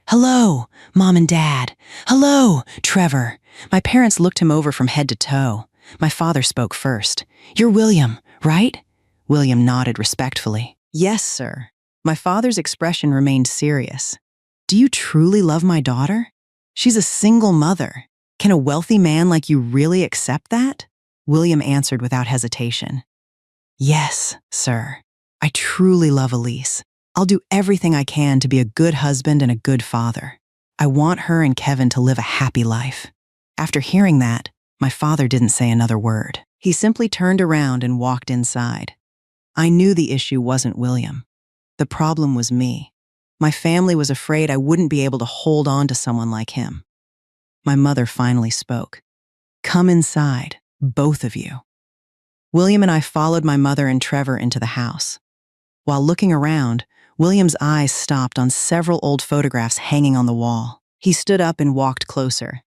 "Hello, Mom and Dad. Hello, Trevor." My parents looked him over from head to toe. My father spoke first. "You're William, right?" William nodded respectfully. "Yes, sir." My father's expression remained serious. "Do you truly love my daughter? She's a single mother. Can a wealthy man like you really accept that?" William answered without hesitation. "Yes, sir. I truly love Elise. I'll do everything I can to be a good husband and a good father. I want her and Kevin to live a happy life." After hearing that, my father didn't say another word. He simply turned around and walked inside. I knew the issue wasn't William. The problem was me. My family was afraid I wouldn't be able to hold on to someone like him. My mother finally spoke. "Come inside, both of you." William and I followed my mother and Trevor into the house. While looking around, William's eyes stopped on several old photographs hanging on the wall. He stood up and walked closer.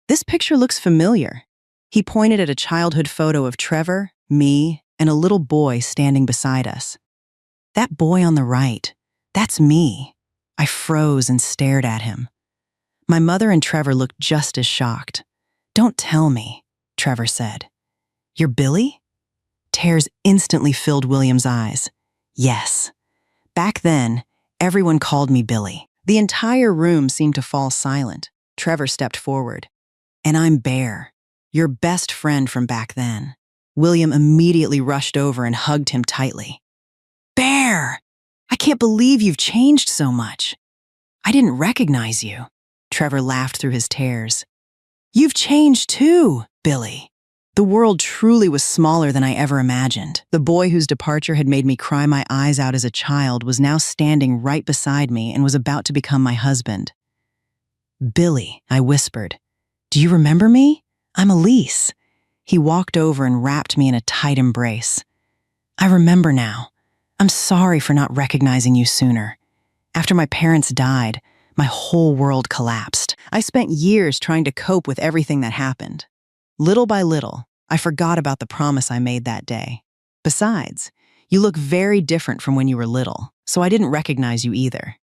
"This picture looks familiar." He pointed at a childhood photo of Trevor, me, and a little boy standing beside us. "That boy on the right, that's me." I froze and stared at him. My mother and Trevor looked just as shocked. "Don't tell me," Trevor said. "You're Billy?" Tears instantly filled William's eyes. "Yes." Back then, everyone called me Billy. The entire room seemed to fall silent. Trevor stepped forward. "And I'm Bear, your best friend from back then." William immediately rushed over and hugged him tightly. "Bear! I can't believe you've changed so much. I didn't recognize you." Trevor laughed through his tears. "You've changed too, Billy." The world truly was smaller than I ever imagined. The boy whose departure had made me cry my eyes out as a child was now standing right beside me and was about to become my husband. "Billy," I whispered. "Do you remember me? I'm Elise." He walked over and wrapped me in a tight embrace. "I remember now. I'm sorry for not recognizing you sooner. After my parents died, my whole world collapsed. I spent years trying to cope with everything that happened. Little by little, I forgot about the promise I made that day. Besides, you look very different from when you were little, so I didn't recognize you either.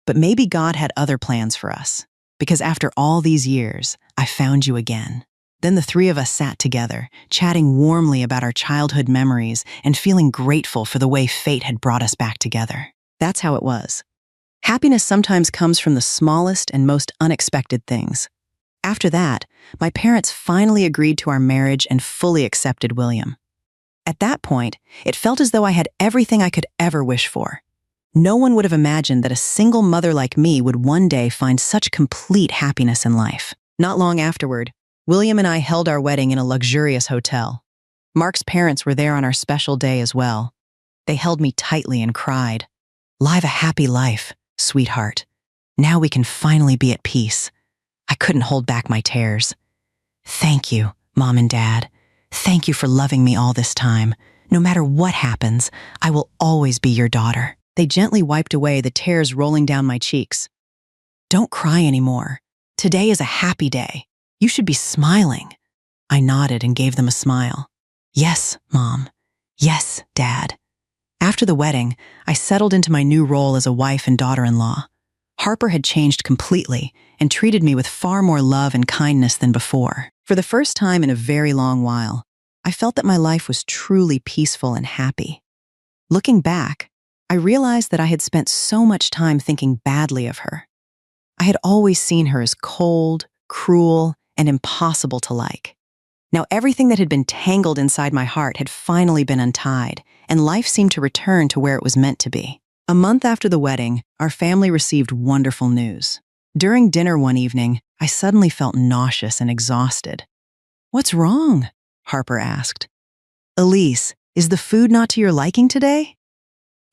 But maybe God had other plans for us, because after all these years, I found you again." Then the three of us sat together, chatting warmly about our childhood memories and feeling grateful for the way fate had brought us back together. That's how it was. Happiness sometimes comes from the smallest and most unexpected things. After that, my parents finally agreed to our marriage and fully accepted William. At that point, it felt as though I had everything I could ever wish for. No one would have imagined that a single mother like me would one day find such complete happiness in life. Not long afterward, William and I held our wedding in a luxurious hotel. Mark's parents were there on our special day as well. They held me tightly and cried, "Live a happy life, sweetheart. Now we can finally be at peace." I couldn't hold back my tears. "Thank you, Mom and Dad. Thank you for loving me all this time. No matter what happens, I will always be your daughter." They gently wiped away the tears rolling down my cheeks. "Don't cry anymore. Today is a happy day. You should be smiling." I nodded and gave them a smile. "Yes, Mom. Yes, Dad." After the wedding, I settled into my new role as a wife and daughter-in-law. Harper had changed completely and treated me with far more love and kindness than before. For the first time in a very long while, I felt that my life was truly peaceful and happy. Looking back, I realized that I had spent so much time thinking badly of her. I had always seen her as cold, cruel, and impossible to like. Now everything that had been tangled inside my heart had finally been untied, and life seemed to return to where it was meant to be. A month after the wedding, our family received wonderful news. During dinner one evening, I suddenly felt nauseous and exhausted. "What's wrong?" Harper asked. "Elise, is the food not to your liking today?"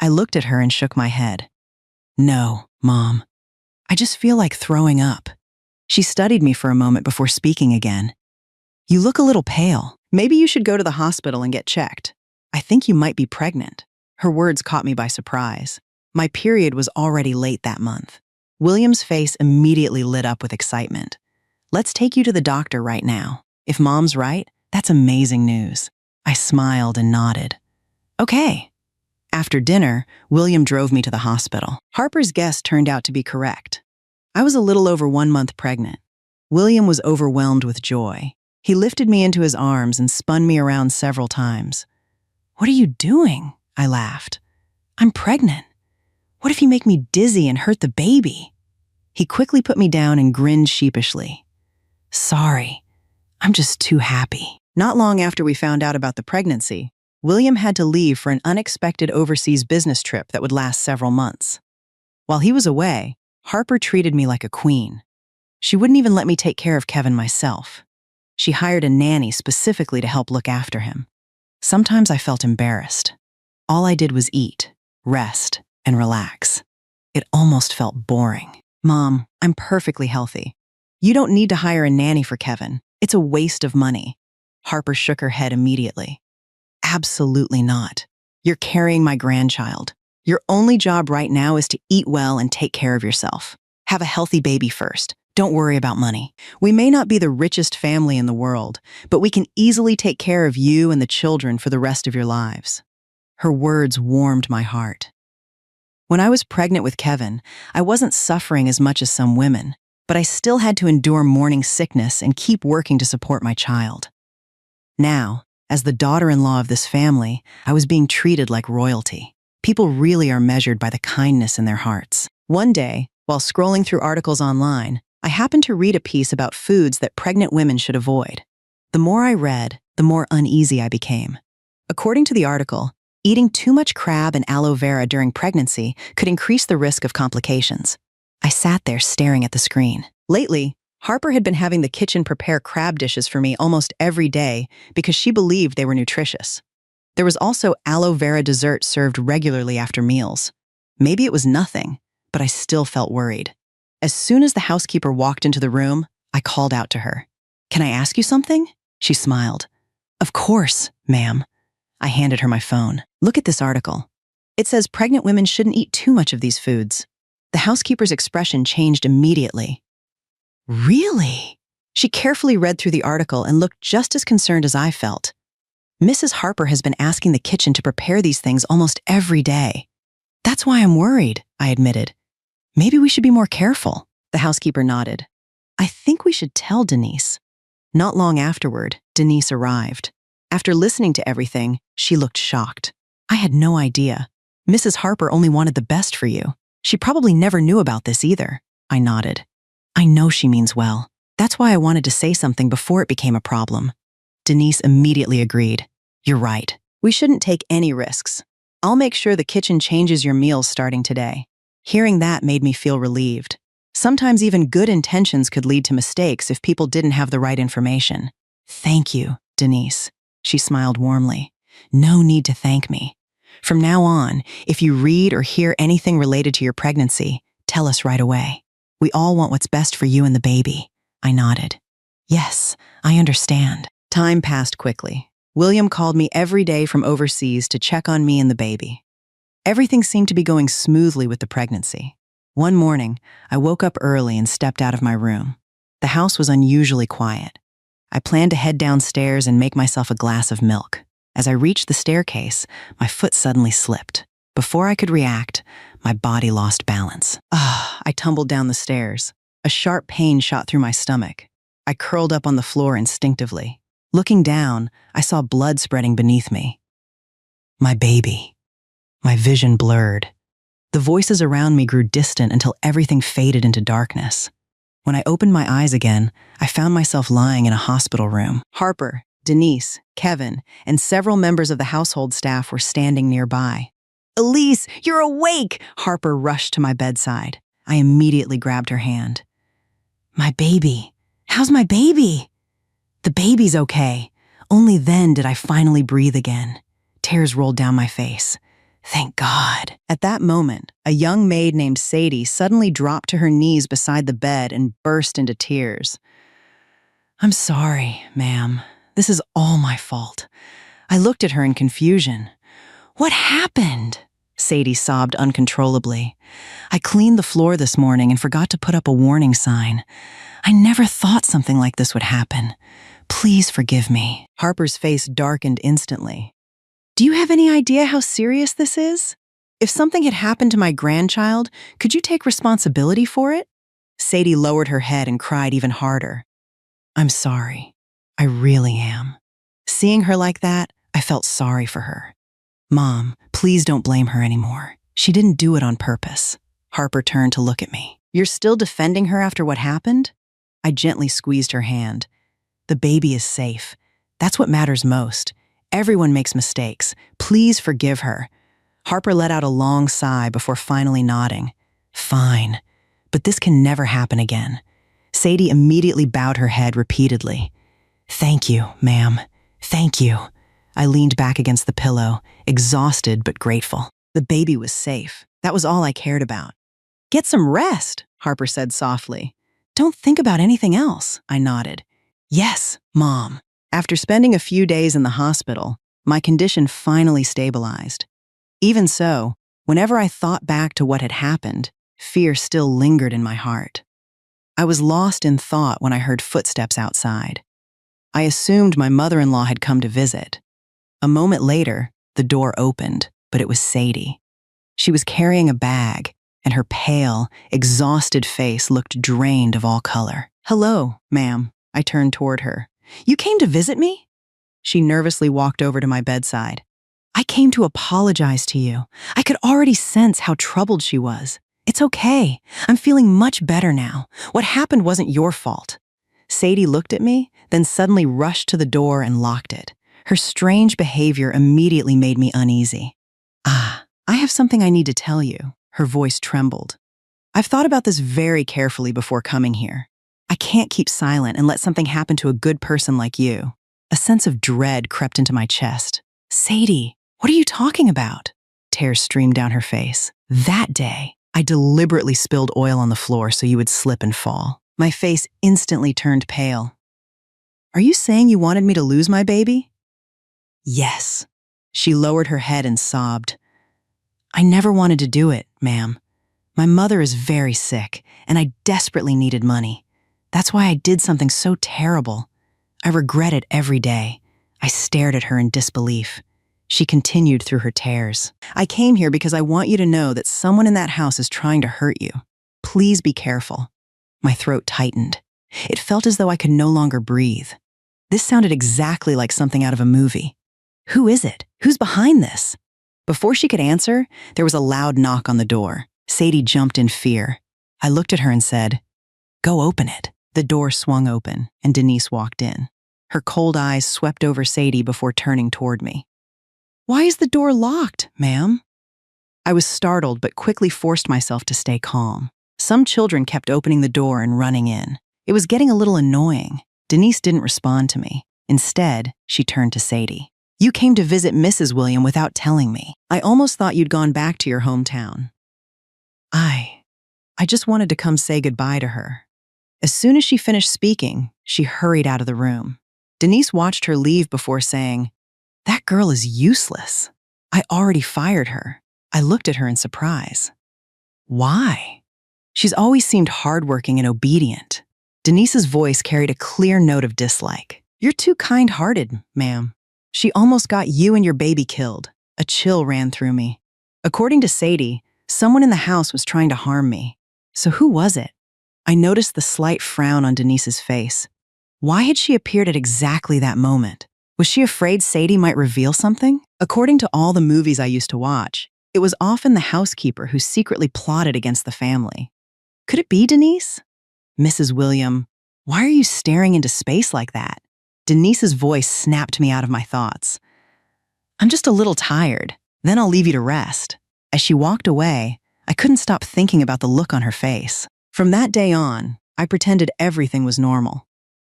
I looked at her and shook my head. No, Mom. I just feel like throwing up. She studied me for a moment before speaking again. You look a little pale. Maybe you should go to the hospital and get checked. I think you might be pregnant. Her words caught me by surprise. My period was already late that month. William's face immediately lit up with excitement. Let's take you to the doctor right now. If Mom's right, that's amazing news. I smiled and nodded. Okay. After dinner, William drove me to the hospital. Harper's guess turned out to be correct. I was a little over 1 month pregnant. William was overwhelmed with joy. He lifted me into his arms and spun me around several times. What are you doing? I laughed. I'm pregnant. What if you make me dizzy and hurt the baby? He quickly put me down and grinned sheepishly. Sorry, I'm just too happy. Not long after we found out about the pregnancy, William had to leave for an unexpected overseas business trip that would last several months. While he was away, Harper treated me like a queen. She wouldn't even let me take care of Kevin myself. She hired a nanny specifically to help look after him. Sometimes I felt embarrassed. All I did was eat, rest, and relax. It almost felt boring. Mom, I'm perfectly healthy. You don't need to hire a nanny for Kevin. It's a waste of money. Harper shook her head immediately. Absolutely not. You're carrying my grandchild. Your only job right now is to eat well and take care of yourself. Have a healthy baby first. Don't worry about money. We may not be the richest family in the world, but we can easily take care of you and the children for the rest of your lives. Her words warmed my heart. When I was pregnant with Kevin, I wasn't suffering as much as some women, but I still had to endure morning sickness and keep working to support my child. Now, as the daughter-in-law of this family, I was being treated like royalty. People really are measured by the kindness in their hearts. One day, while scrolling through articles online, I happened to read a piece about foods that pregnant women should avoid. The more I read, the more uneasy I became. According to the article, eating too much crab and aloe vera during pregnancy could increase the risk of complications. I sat there staring at the screen. Lately, Harper had been having the kitchen prepare crab dishes for me almost every day because she believed they were nutritious. There was also aloe vera dessert served regularly after meals. Maybe it was nothing, but I still felt worried. As soon as the housekeeper walked into the room, I called out to her. Can I ask you something? She smiled. Of course, ma'am. I handed her my phone. Look at this article. It says pregnant women shouldn't eat too much of these foods. The housekeeper's expression changed immediately. Really? She carefully read through the article and looked just as concerned as I felt. Mrs. Harper has been asking the kitchen to prepare these things almost every day. That's why I'm worried, I admitted. Maybe we should be more careful. The housekeeper nodded. I think we should tell Denise. Not long afterward, Denise arrived. After listening to everything, she looked shocked. I had no idea. Mrs. Harper only wanted the best for you. She probably never knew about this either. I nodded. I know she means well. That's why I wanted to say something before it became a problem. Denise immediately agreed. You're right. We shouldn't take any risks. I'll make sure the kitchen changes your meals starting today. Hearing that made me feel relieved. Sometimes even good intentions could lead to mistakes if people didn't have the right information. Thank you, Denise. She smiled warmly. No need to thank me. From now on, if you read or hear anything related to your pregnancy, tell us right away. We all want what's best for you and the baby. I nodded. Yes, I understand. Time passed quickly. William called me every day from overseas to check on me and the baby. Everything seemed to be going smoothly with the pregnancy. One morning, I woke up early and stepped out of my room. The house was unusually quiet. I planned to head downstairs and make myself a glass of milk. As I reached the staircase, my foot suddenly slipped. Before I could react, my body lost balance. I tumbled down the stairs. A sharp pain shot through my stomach. I curled up on the floor instinctively. Looking down, I saw blood spreading beneath me. My baby. My vision blurred. The voices around me grew distant until everything faded into darkness. When I opened my eyes again, I found myself lying in a hospital room. Harper, Denise, Kevin, and several members of the household staff were standing nearby. Elise, you're awake! Harper rushed to my bedside. I immediately grabbed her hand. My baby. How's my baby? The baby's okay. Only then did I finally breathe again. Tears rolled down my face. Thank God. At that moment, a young maid named Sadie suddenly dropped to her knees beside the bed and burst into tears. I'm sorry, ma'am. This is all my fault. I looked at her in confusion. What happened? Sadie sobbed uncontrollably. I cleaned the floor this morning and forgot to put up a warning sign. I never thought something like this would happen. Please forgive me. Harper's face darkened instantly. Do you have any idea how serious this is? If something had happened to my grandchild, could you take responsibility for it? Sadie lowered her head and cried even harder. I'm sorry. I really am. Seeing her like that, I felt sorry for her. Mom, please don't blame her anymore. She didn't do it on purpose. Harper turned to look at me. You're still defending her after what happened? I gently squeezed her hand. The baby is safe. That's what matters most. Everyone makes mistakes. Please forgive her. Harper let out a long sigh before finally nodding. Fine, but this can never happen again. Sadie immediately bowed her head repeatedly. Thank you, ma'am. Thank you. I leaned back against the pillow, exhausted but grateful. The baby was safe. That was all I cared about. Get some rest, Harper said softly. Don't think about anything else, I nodded. Yes, Mom. After spending a few days in the hospital, my condition finally stabilized. Even so, whenever I thought back to what had happened, fear still lingered in my heart. I was lost in thought when I heard footsteps outside. I assumed my mother-in-law had come to visit. A moment later, the door opened, but it was Sadie. She was carrying a bag, and her pale, exhausted face looked drained of all color. Hello, ma'am. I turned toward her. You came to visit me? She nervously walked over to my bedside. I came to apologize to you. I could already sense how troubled she was. It's okay. I'm feeling much better now. What happened wasn't your fault. Sadie looked at me, then suddenly rushed to the door and locked it. Her strange behavior immediately made me uneasy. I have something I need to tell you. Her voice trembled. I've thought about this very carefully before coming here. I can't keep silent and let something happen to a good person like you. A sense of dread crept into my chest. Sadie, what are you talking about? Tears streamed down her face. That day, I deliberately spilled oil on the floor so you would slip and fall. My face instantly turned pale. Are you saying you wanted me to lose my baby? Yes. She lowered her head and sobbed. I never wanted to do it, ma'am. My mother is very sick, and I desperately needed money. That's why I did something so terrible. I regret it every day. I stared at her in disbelief. She continued through her tears. I came here because I want you to know that someone in that house is trying to hurt you. Please be careful. My throat tightened. It felt as though I could no longer breathe. This sounded exactly like something out of a movie. Who is it? Who's behind this? Before she could answer, there was a loud knock on the door. Sadie jumped in fear. I looked at her and said, Go open it. The door swung open, and Denise walked in. Her cold eyes swept over Sadie before turning toward me. Why is the door locked, ma'am? I was startled but quickly forced myself to stay calm. Some children kept opening the door and running in. It was getting a little annoying. Denise didn't respond to me. Instead, she turned to Sadie. You came to visit Mrs. William without telling me. I almost thought you'd gone back to your hometown. I just wanted to come say goodbye to her. As soon as she finished speaking, she hurried out of the room. Denise watched her leave before saying, That girl is useless. I already fired her. I looked at her in surprise. Why? She's always seemed hardworking and obedient. Denise's voice carried a clear note of dislike. You're too kind-hearted, ma'am. She almost got you and your baby killed. A chill ran through me. According to Sadie, someone in the house was trying to harm me. So who was it? I noticed the slight frown on Denise's face. Why had she appeared at exactly that moment? Was she afraid Sadie might reveal something? According to all the movies I used to watch, it was often the housekeeper who secretly plotted against the family. Could it be Denise? Mrs. William, why are you staring into space like that? Denise's voice snapped me out of my thoughts. I'm just a little tired. Then I'll leave you to rest. As she walked away, I couldn't stop thinking about the look on her face. From that day on, I pretended everything was normal.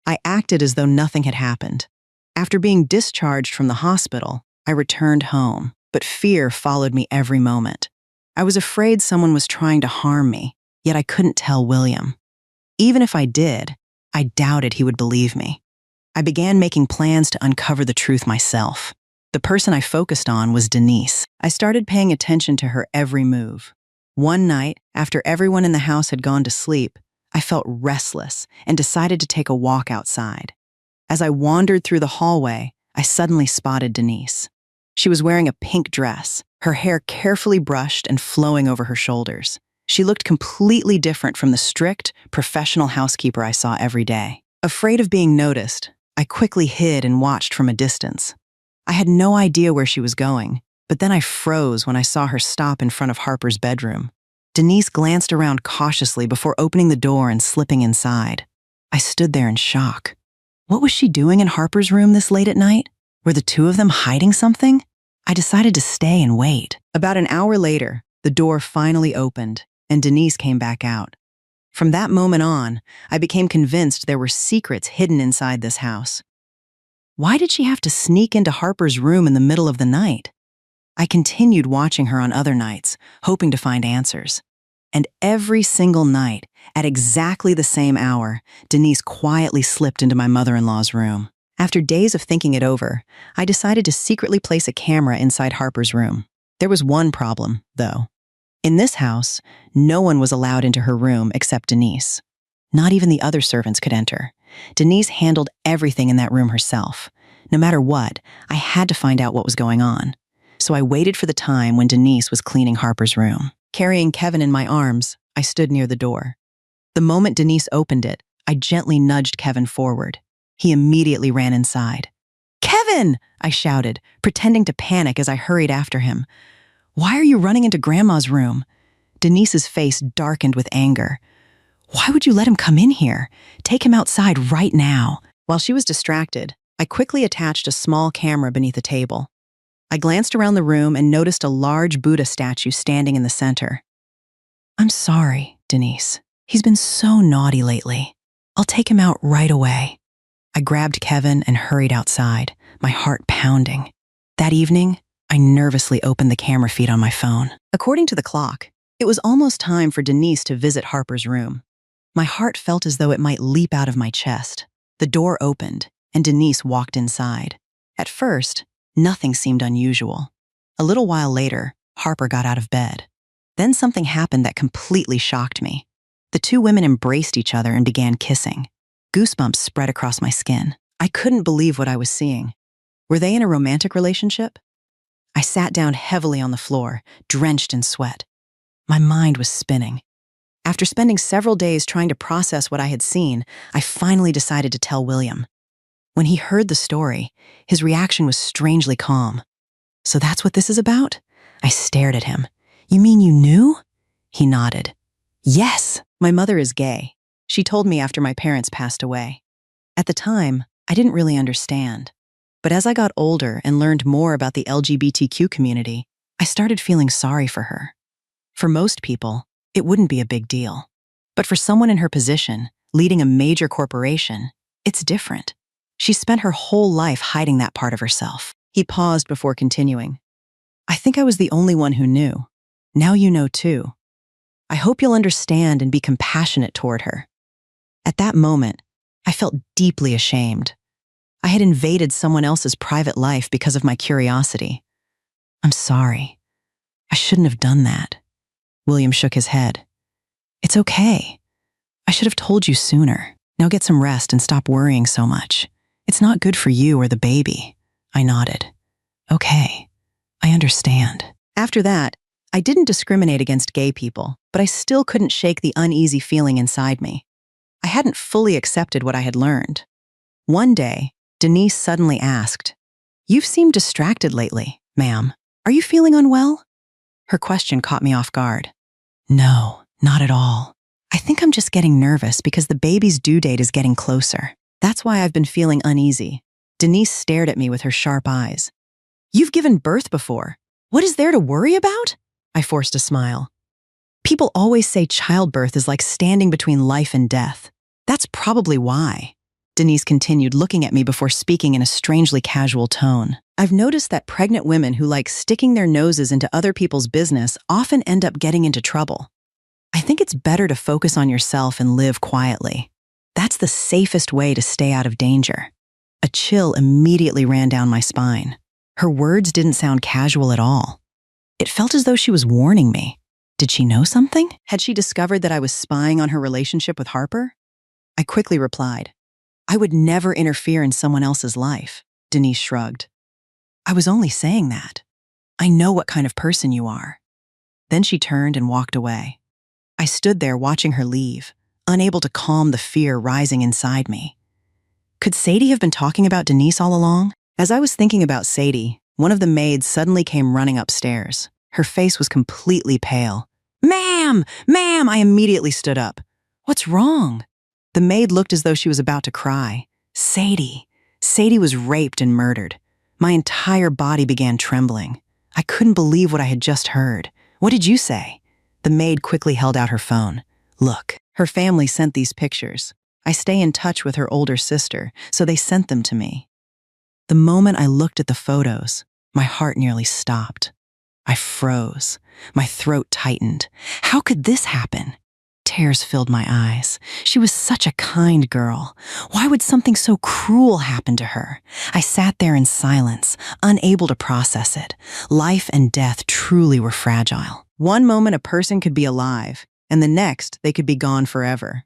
I acted as though nothing had happened. After being discharged from the hospital, I returned home. but fear followed me every moment. I was afraid someone was trying to harm me, yet I couldn't tell William. Even if I did, I doubted he would believe me. I began making plans to uncover the truth myself. The person I focused on was Denise. I started paying attention to her every move. One night, after everyone in the house had gone to sleep, I felt restless and decided to take a walk outside. As I wandered through the hallway, I suddenly spotted Denise. She was wearing a pink dress, her hair carefully brushed and flowing over her shoulders. She looked completely different from the strict, professional housekeeper I saw every day. Afraid of being noticed, I quickly hid and watched from a distance. I had no idea where she was going, but then I froze when I saw her stop in front of Harper's bedroom. Denise glanced around cautiously before opening the door and slipping inside. I stood there in shock. What was she doing in Harper's room this late at night? Were the two of them hiding something? I decided to stay and wait. About an hour later, the door finally opened, and Denise came back out. From that moment on, I became convinced there were secrets hidden inside this house. Why did she have to sneak into Harper's room in the middle of the night? I continued watching her on other nights, hoping to find answers. And every single night, at exactly the same hour, Denise quietly slipped into my mother-in-law's room. After days of thinking it over, I decided to secretly place a camera inside Harper's room. There was one problem, though. In this house, no one was allowed into her room except Denise. Not even the other servants could enter. Denise handled everything in that room herself. No matter what, I had to find out what was going on. So I waited for the time when Denise was cleaning Harper's room. Carrying Kevin in my arms, I stood near the door. The moment Denise opened it, I gently nudged Kevin forward. He immediately ran inside. "Kevin!" I shouted, pretending to panic as I hurried after him. "Why are you running into Grandma's room?" Denise's face darkened with anger. "Why would you let him come in here? Take him outside right now." While she was distracted, I quickly attached a small camera beneath a table. I glanced around the room and noticed a large Buddha statue standing in the center. "I'm sorry, Denise. He's been so naughty lately. I'll take him out right away." I grabbed Kevin and hurried outside, my heart pounding. That evening, I nervously opened the camera feed on my phone. According to the clock, it was almost time for Denise to visit Harper's room. My heart felt as though it might leap out of my chest. The door opened, and Denise walked inside. At first, nothing seemed unusual. A little while later, Harper got out of bed. Then something happened that completely shocked me. The two women embraced each other and began kissing. Goosebumps spread across my skin. I couldn't believe what I was seeing. Were they in a romantic relationship? I sat down heavily on the floor, drenched in sweat. My mind was spinning. After spending several days trying to process what I had seen, I finally decided to tell William. When he heard the story, his reaction was strangely calm. "So that's what this is about?" I stared at him. "You mean you knew?" He nodded. "Yes, my mother is gay. She told me after my parents passed away. At the time, I didn't really understand. But as I got older and learned more about the LGBTQ community, I started feeling sorry for her. For most people, it wouldn't be a big deal. But for someone in her position, leading a major corporation, it's different. She spent her whole life hiding that part of herself." He paused before continuing. "I think I was the only one who knew. Now you know too. I hope you'll understand and be compassionate toward her." At that moment, I felt deeply ashamed. I had invaded someone else's private life because of my curiosity. "I'm sorry. I shouldn't have done that." William shook his head. "It's okay. I should have told you sooner. Now get some rest and stop worrying so much. It's not good for you or the baby." I nodded. "Okay, I understand." After that, I didn't discriminate against gay people, but I still couldn't shake the uneasy feeling inside me. I hadn't fully accepted what I had learned. One day, Denise suddenly asked, "You've seemed distracted lately, ma'am. Are you feeling unwell?" Her question caught me off guard. "No, not at all. I think I'm just getting nervous because the baby's due date is getting closer. That's why I've been feeling uneasy." Denise stared at me with her sharp eyes. "You've given birth before. What is there to worry about?" I forced a smile. "People always say childbirth is like standing between life and death. That's probably why." Denise continued, looking at me before speaking in a strangely casual tone. I've noticed that pregnant women who like sticking their noses into other people's business often end up getting into trouble. I think it's better to focus on yourself and live quietly. That's the safest way to stay out of danger. A chill immediately ran down my spine. Her words didn't sound casual at all. It felt as though she was warning me. Did she know something? Had she discovered that I was spying on her relationship with Harper? I quickly replied, I would never interfere in someone else's life. Denise shrugged. I was only saying that. I know what kind of person you are. Then she turned and walked away. I stood there watching her leave, unable to calm the fear rising inside me. Could Sadie have been talking about Denise all along? As I was thinking about Sadie, one of the maids suddenly came running upstairs. Her face was completely pale. Ma'am! Ma'am! I immediately stood up. What's wrong? The maid looked as though she was about to cry. Sadie. Sadie was raped and murdered. My entire body began trembling. I couldn't believe what I had just heard. What did you say? The maid quickly held out her phone. Look, her family sent these pictures. I stay in touch with her older sister, so they sent them to me. The moment I looked at the photos, my heart nearly stopped. I froze. My throat tightened. How could this happen? Tears filled my eyes. She was such a kind girl. Why would something so cruel happen to her? I sat there in silence, unable to process it. Life and death truly were fragile. One moment a person could be alive, and the next they could be gone forever.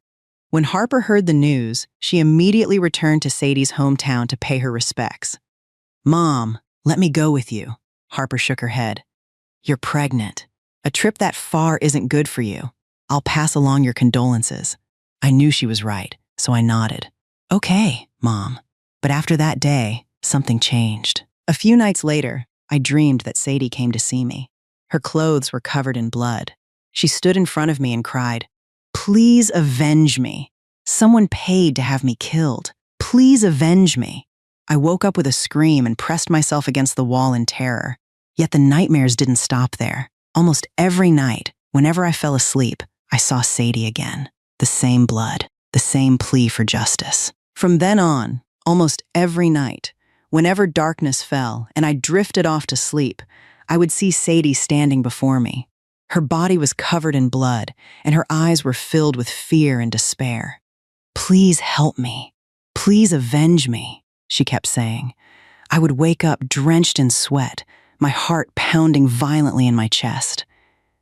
When Harper heard the news, she immediately returned to Sadie's hometown to pay her respects. Mom, let me go with you. Harper shook her head. You're pregnant. A trip that far isn't good for you. I'll pass along your condolences. I knew she was right, so I nodded. Okay, Mom. But after that day, something changed. A few nights later, I dreamed that Sadie came to see me. Her clothes were covered in blood. She stood in front of me and cried, Please avenge me. Someone paid to have me killed. Please avenge me. I woke up with a scream and pressed myself against the wall in terror. Yet the nightmares didn't stop there. Almost every night, whenever I fell asleep, I saw Sadie again. The same blood, the same plea for justice. From then on, almost every night, whenever darkness fell and I drifted off to sleep, I would see Sadie standing before me. Her body was covered in blood, and her eyes were filled with fear and despair. Please help me. Please avenge me, she kept saying. I would wake up drenched in sweat, my heart pounding violently in my chest.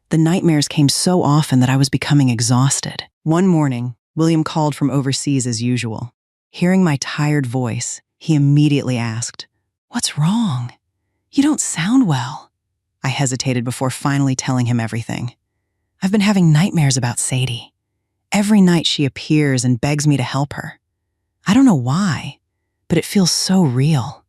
The nightmares came so often that I was becoming exhausted. One morning, William called from overseas as usual. Hearing my tired voice, he immediately asked, What's wrong? You don't sound well. I hesitated before finally telling him everything. I've been having nightmares about Sadie. Every night she appears and begs me to help her. I don't know why, but it feels so real.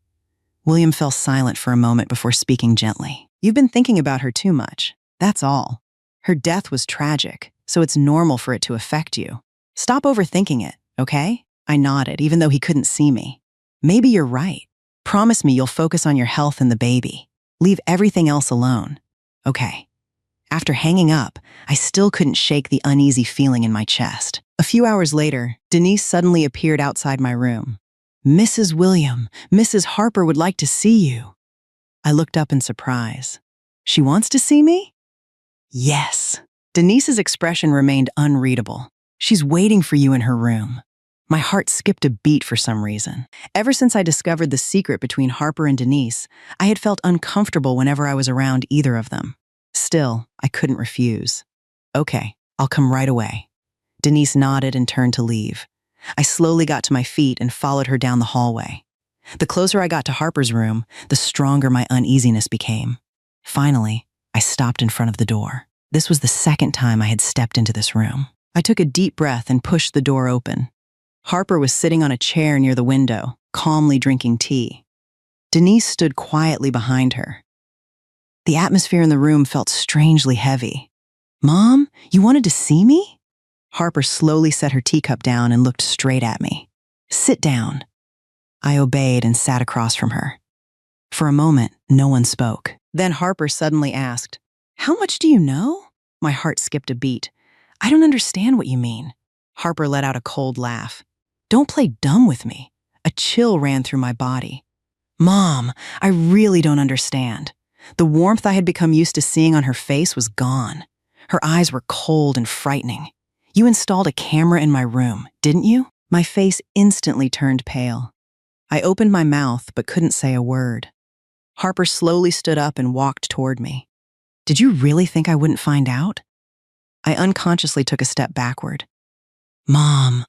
William fell silent for a moment before speaking gently. You've been thinking about her too much. That's all. Her death was tragic, so it's normal for it to affect you. Stop overthinking it, okay? I nodded, even though he couldn't see me. Maybe you're right. Promise me you'll focus on your health and the baby. Leave everything else alone. Okay. After hanging up, I still couldn't shake the uneasy feeling in my chest. A few hours later, Denise suddenly appeared outside my room. Mrs. William, Mrs. Harper would like to see you. I looked up in surprise. She wants to see me? Yes. Denise's expression remained unreadable. She's waiting for you in her room. My heart skipped a beat for some reason. Ever since I discovered the secret between Harper and Denise, I had felt uncomfortable whenever I was around either of them. Still, I couldn't refuse. Okay, I'll come right away. Denise nodded and turned to leave. I slowly got to my feet and followed her down the hallway. The closer I got to Harper's room, the stronger my uneasiness became. Finally, I stopped in front of the door. This was the second time I had stepped into this room. I took a deep breath and pushed the door open. Harper was sitting on a chair near the window, calmly drinking tea. Denise stood quietly behind her. The atmosphere in the room felt strangely heavy. Mom, you wanted to see me? Harper slowly set her teacup down and looked straight at me. Sit down. I obeyed and sat across from her. For a moment, no one spoke. Then Harper suddenly asked, How much do you know? My heart skipped a beat. I don't understand what you mean. Harper let out a cold laugh. Don't play dumb with me. A chill ran through my body. Mom, I really don't understand. The warmth I had become used to seeing on her face was gone. Her eyes were cold and frightening. You installed a camera in my room, didn't you? My face instantly turned pale. I opened my mouth but couldn't say a word. Harper slowly stood up and walked toward me. Did you really think I wouldn't find out? I unconsciously took a step backward. Mom,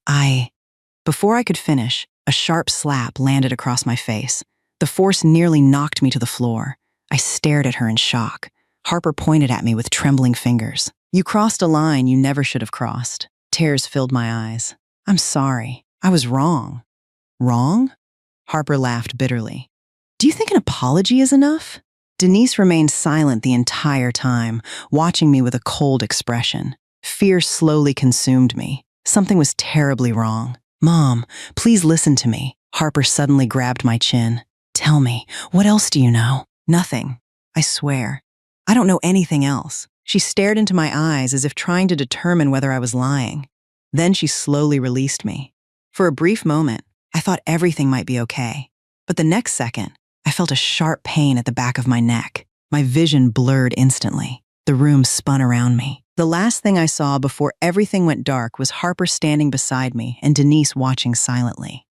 Before I could finish, a sharp slap landed across my face. The force nearly knocked me to the floor. I stared at her in shock. Harper pointed at me with trembling fingers. You crossed a line you never should have crossed. Tears filled my eyes. I'm sorry. I was wrong. Wrong? Harper laughed bitterly. Do you think an apology is enough? Denise remained silent the entire time, watching me with a cold expression. Fear slowly consumed me. Something was terribly wrong. Mom, please listen to me. Harper suddenly grabbed my chin. Tell me, what else do you know? Nothing. I swear. I don't know anything else. She stared into my eyes as if trying to determine whether I was lying. Then she slowly released me. For a brief moment, I thought everything might be okay. But the next second, I felt a sharp pain at the back of my neck. My vision blurred instantly. The room spun around me. The last thing I saw before everything went dark was Harper standing beside me and Denise watching silently.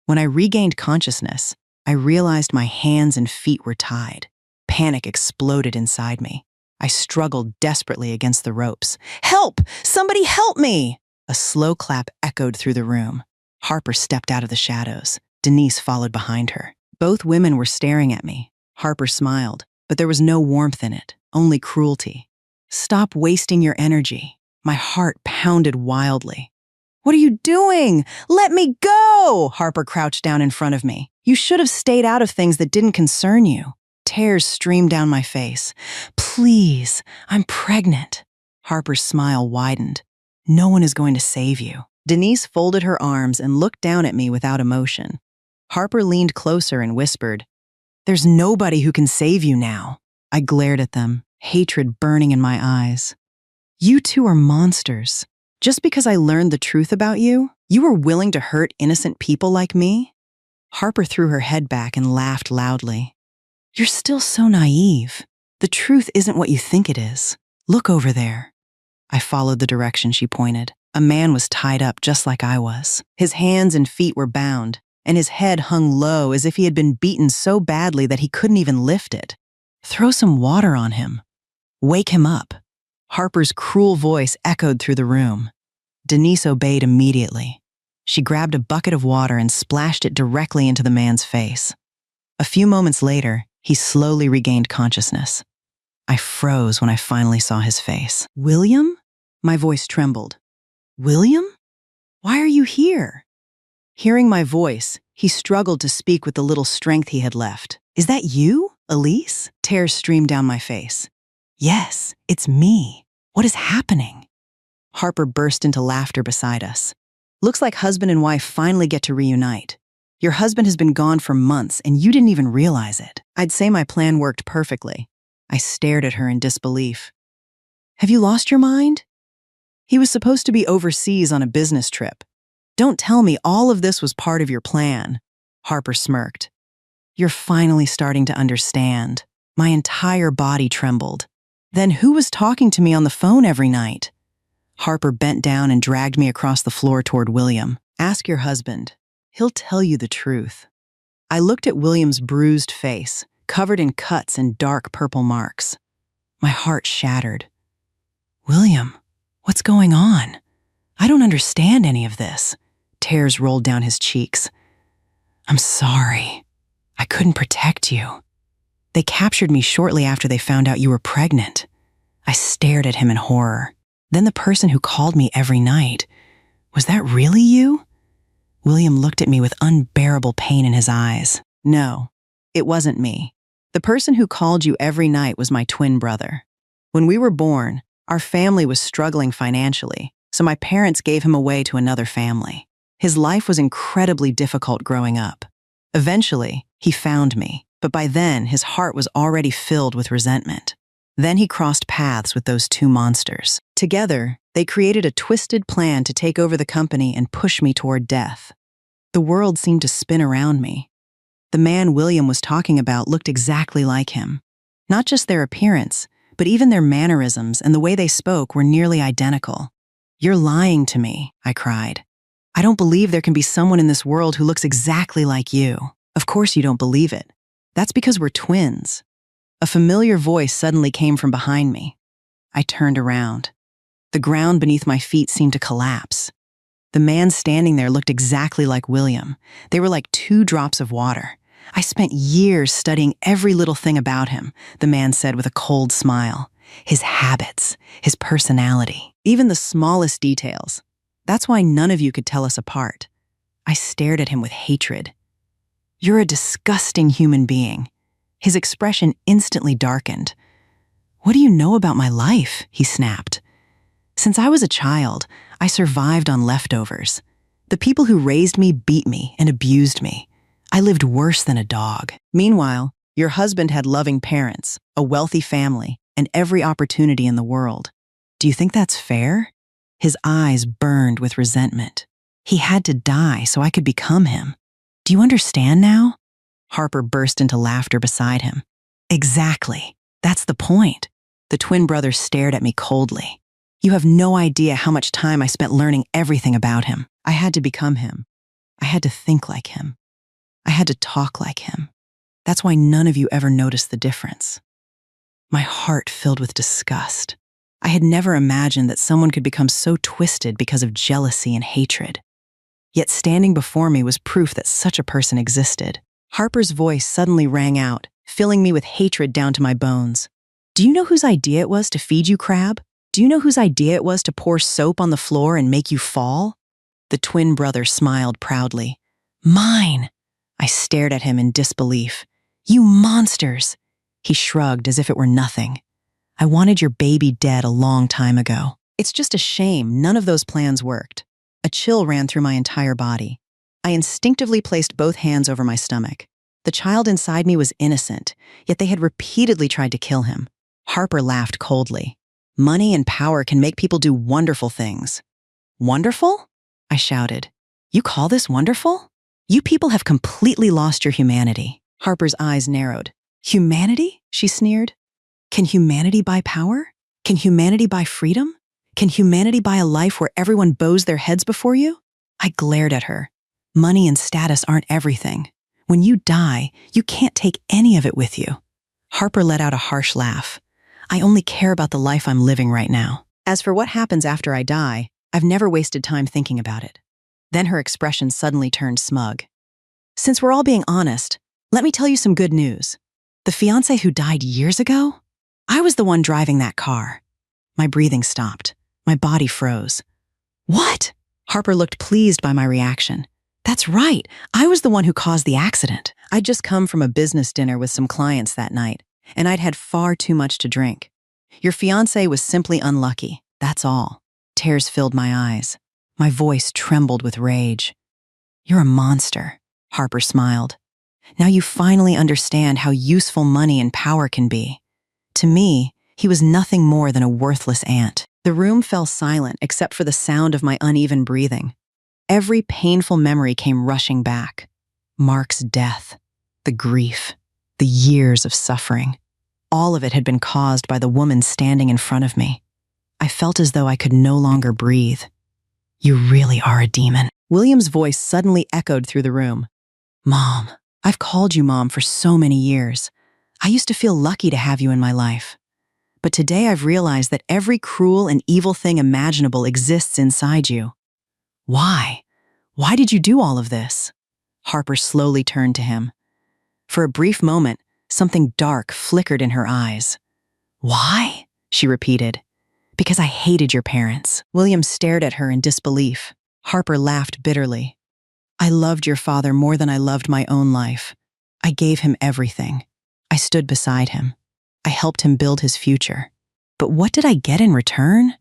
When I regained consciousness, I realized my hands and feet were tied. Panic exploded inside me. I struggled desperately against the ropes. Help! Somebody help me! A slow clap echoed through the room. Harper stepped out of the shadows. Denise followed behind her. Both women were staring at me. Harper smiled, but there was no warmth in it, only cruelty. Stop wasting your energy. My heart pounded wildly. What are you doing? Let me go! Harper crouched down in front of me. You should have stayed out of things that didn't concern you. Tears streamed down my face. Please, I'm pregnant. Harper's smile widened. No one is going to save you. Denise folded her arms and looked down at me without emotion. Harper leaned closer and whispered, There's nobody who can save you now. I glared at them, hatred burning in my eyes. You two are monsters. Just because I learned the truth about you, you were willing to hurt innocent people like me? Harper threw her head back and laughed loudly. You're still so naive. The truth isn't what you think it is. Look over there. I followed the direction she pointed. A man was tied up just like I was. His hands and feet were bound, and his head hung low as if he had been beaten so badly that he couldn't even lift it. Throw some water on him. Wake him up. Harper's cruel voice echoed through the room. Denise obeyed immediately. She grabbed a bucket of water and splashed it directly into the man's face. A few moments later, he slowly regained consciousness. I froze when I finally saw his face. William? My voice trembled. William? Why are you here? Hearing my voice, he struggled to speak with the little strength he had left. Is that you, Elise? Tears streamed down my face. Yes, it's me. What is happening? Harper burst into laughter beside us. Looks like husband and wife finally get to reunite. Your husband has been gone for months and you didn't even realize it. I'd say my plan worked perfectly. I stared at her in disbelief. Have you lost your mind? He was supposed to be overseas on a business trip. Don't tell me all of this was part of your plan. Harper smirked. You're finally starting to understand. My entire body trembled. Then who was talking to me on the phone every night? Harper bent down and dragged me across the floor toward William. Ask your husband. He'll tell you the truth. I looked at William's bruised face, covered in cuts and dark purple marks. My heart shattered. William, what's going on? I don't understand any of this. Tears rolled down his cheeks. I'm sorry. I couldn't protect you. They captured me shortly after they found out you were pregnant. I stared at him in horror. Then the person who called me every night. Was that really you? William looked at me with unbearable pain in his eyes. No, it wasn't me. The person who called you every night was my twin brother. When we were born, our family was struggling financially, so my parents gave him away to another family. His life was incredibly difficult growing up. Eventually, he found me, but by then his heart was already filled with resentment. Then he crossed paths with those two monsters. Together, they created a twisted plan to take over the company and push me toward death. The world seemed to spin around me. The man William was talking about looked exactly like him. Not just their appearance, but even their mannerisms and the way they spoke were nearly identical. "You're lying to me," I cried. "I don't believe there can be someone in this world who looks exactly like you." "Of course you don't believe it. That's because we're twins." A familiar voice suddenly came from behind me. I turned around. The ground beneath my feet seemed to collapse. The man standing there looked exactly like William. They were like two drops of water. "I spent years studying every little thing about him," the man said with a cold smile. "His habits, his personality, even the smallest details. That's why none of you could tell us apart." I stared at him with hatred. "You're a disgusting human being." His expression instantly darkened. "What do you know about my life?" he snapped. "Since I was a child, I survived on leftovers. The people who raised me beat me and abused me. I lived worse than a dog. Meanwhile, your husband had loving parents, a wealthy family, and every opportunity in the world. Do you think that's fair?" His eyes burned with resentment. "He had to die so I could become him. Do you understand now?" Harper burst into laughter beside him. "Exactly. That's the point." The twin brothers stared at me coldly. "You have no idea how much time I spent learning everything about him. I had to become him. I had to think like him. I had to talk like him. That's why none of you ever noticed the difference." My heart filled with disgust. I had never imagined that someone could become so twisted because of jealousy and hatred. Yet standing before me was proof that such a person existed. Harper's voice suddenly rang out, filling me with hatred down to my bones. "Do you know whose idea it was to feed you crab? Do you know whose idea it was to pour soap on the floor and make you fall?" The twin brother smiled proudly. "Mine!" I stared at him in disbelief. "You monsters!" He shrugged as if it were nothing. "I wanted your baby dead a long time ago. It's just a shame none of those plans worked." A chill ran through my entire body. I instinctively placed both hands over my stomach. The child inside me was innocent, yet they had repeatedly tried to kill him. Harper laughed coldly. "Money and power can make people do wonderful things." "Wonderful?" I shouted. "You call this wonderful? You people have completely lost your humanity." Harper's eyes narrowed. "Humanity?" she sneered. "Can humanity buy power? Can humanity buy freedom? Can humanity buy a life where everyone bows their heads before you?" I glared at her. "Money and status aren't everything. When you die, you can't take any of it with you." Harper let out a harsh laugh. "I only care about the life I'm living right now. As for what happens after I die, I've never wasted time thinking about it." Then her expression suddenly turned smug. "Since we're all being honest, let me tell you some good news. The fiancé who died years ago? I was the one driving that car." My breathing stopped. My body froze. "What?" Harper looked pleased by my reaction. "That's right. I was the one who caused the accident. I'd just come from a business dinner with some clients that night, and I'd had far too much to drink. Your fiancé was simply unlucky. That's all." Tears filled my eyes. My voice trembled with rage. "You're a monster," Harper smiled. "Now you finally understand how useful money and power can be. To me, he was nothing more than a worthless ant." The room fell silent except for the sound of my uneven breathing. Every painful memory came rushing back. Mark's death, the grief, the years of suffering. All of it had been caused by the woman standing in front of me. I felt as though I could no longer breathe. "You really are a demon." William's voice suddenly echoed through the room. "Mom, I've called you Mom for so many years. I used to feel lucky to have you in my life. But today I've realized that every cruel and evil thing imaginable exists inside you. Why? Why did you do all of this?" Harper slowly turned to him. For a brief moment, something dark flickered in her eyes. "Why?" she repeated. "Because I hated your parents." William stared at her in disbelief. Harper laughed bitterly. "I loved your father more than I loved my own life. I gave him everything. I stood beside him. I helped him build his future. But what did I get in return?"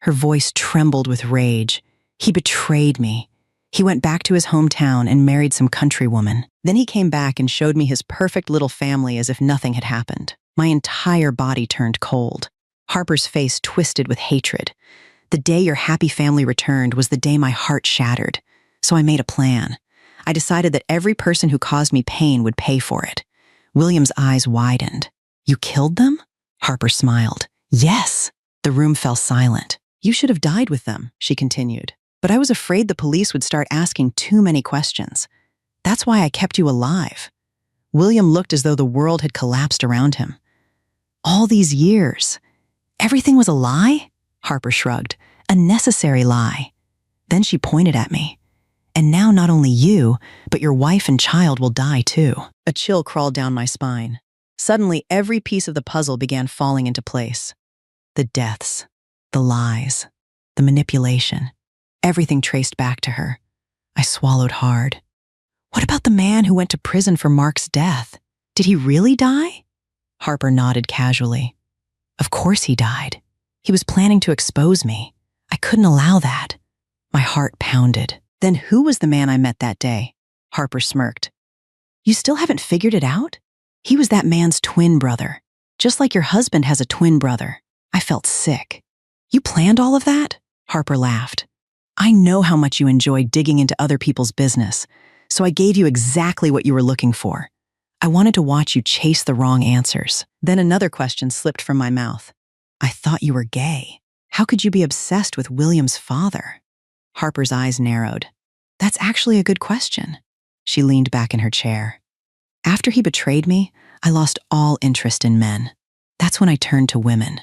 Her voice trembled with rage. "He betrayed me. He went back to his hometown and married some countrywoman. Then he came back and showed me his perfect little family as if nothing had happened." My entire body turned cold. Harper's face twisted with hatred. "The day your happy family returned was the day my heart shattered. So I made a plan. I decided that every person who caused me pain would pay for it. William's eyes widened. You killed them? Harper smiled. Yes. The room fell silent. You should have died with them, she continued. But I was afraid the police would start asking too many questions. That's why I kept you alive. William looked as though the world had collapsed around him. All these years, everything was a lie? Harper shrugged. A necessary lie. Then she pointed at me. And now not only you, but your wife and child will die too. A chill crawled down my spine. Suddenly, every piece of the puzzle began falling into place. The deaths, the lies, the manipulation, everything traced back to her. I swallowed hard. What about the man who went to prison for Mark's death? Did he really die? Harper nodded casually. Of course he died. He was planning to expose me. I couldn't allow that. My heart pounded. Then who was the man I met that day? Harper smirked. You still haven't figured it out? He was that man's twin brother, just like your husband has a twin brother. I felt sick. You planned all of that? Harper laughed. I know how much you enjoy digging into other people's business, so I gave you exactly what you were looking for. I wanted to watch you chase the wrong answers. Then another question slipped from my mouth. I thought you were gay. How could you be obsessed with William's father? Harper's eyes narrowed. That's actually a good question. She leaned back in her chair. After he betrayed me, I lost all interest in men. That's when I turned to women.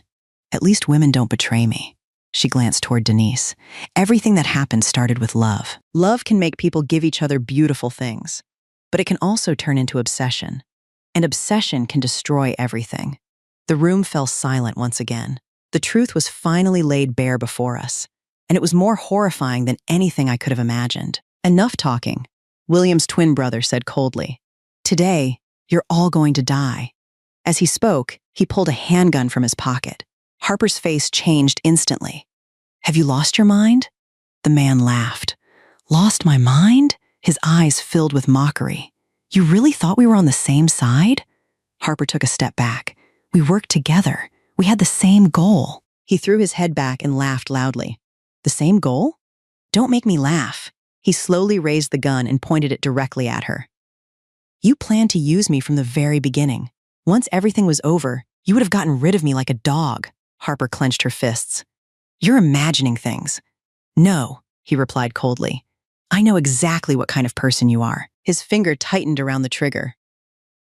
At least women don't betray me. She glanced toward Denise. Everything that happened started with love. Love can make people give each other beautiful things, but it can also turn into obsession. And obsession can destroy everything. The room fell silent once again. The truth was finally laid bare before us, and it was more horrifying than anything I could have imagined. Enough talking, William's twin brother said coldly. Today, you're all going to die. As he spoke, he pulled a handgun from his pocket. Harper's face changed instantly. Have you lost your mind? The man laughed. Lost my mind? His eyes filled with mockery. You really thought we were on the same side? Harper took a step back. We worked together. We had the same goal. He threw his head back and laughed loudly. The same goal? Don't make me laugh. He slowly raised the gun and pointed it directly at her. You planned to use me from the very beginning. Once everything was over, you would have gotten rid of me like a dog. Harper clenched her fists. You're imagining things. No, he replied coldly. I know exactly what kind of person you are. His finger tightened around the trigger.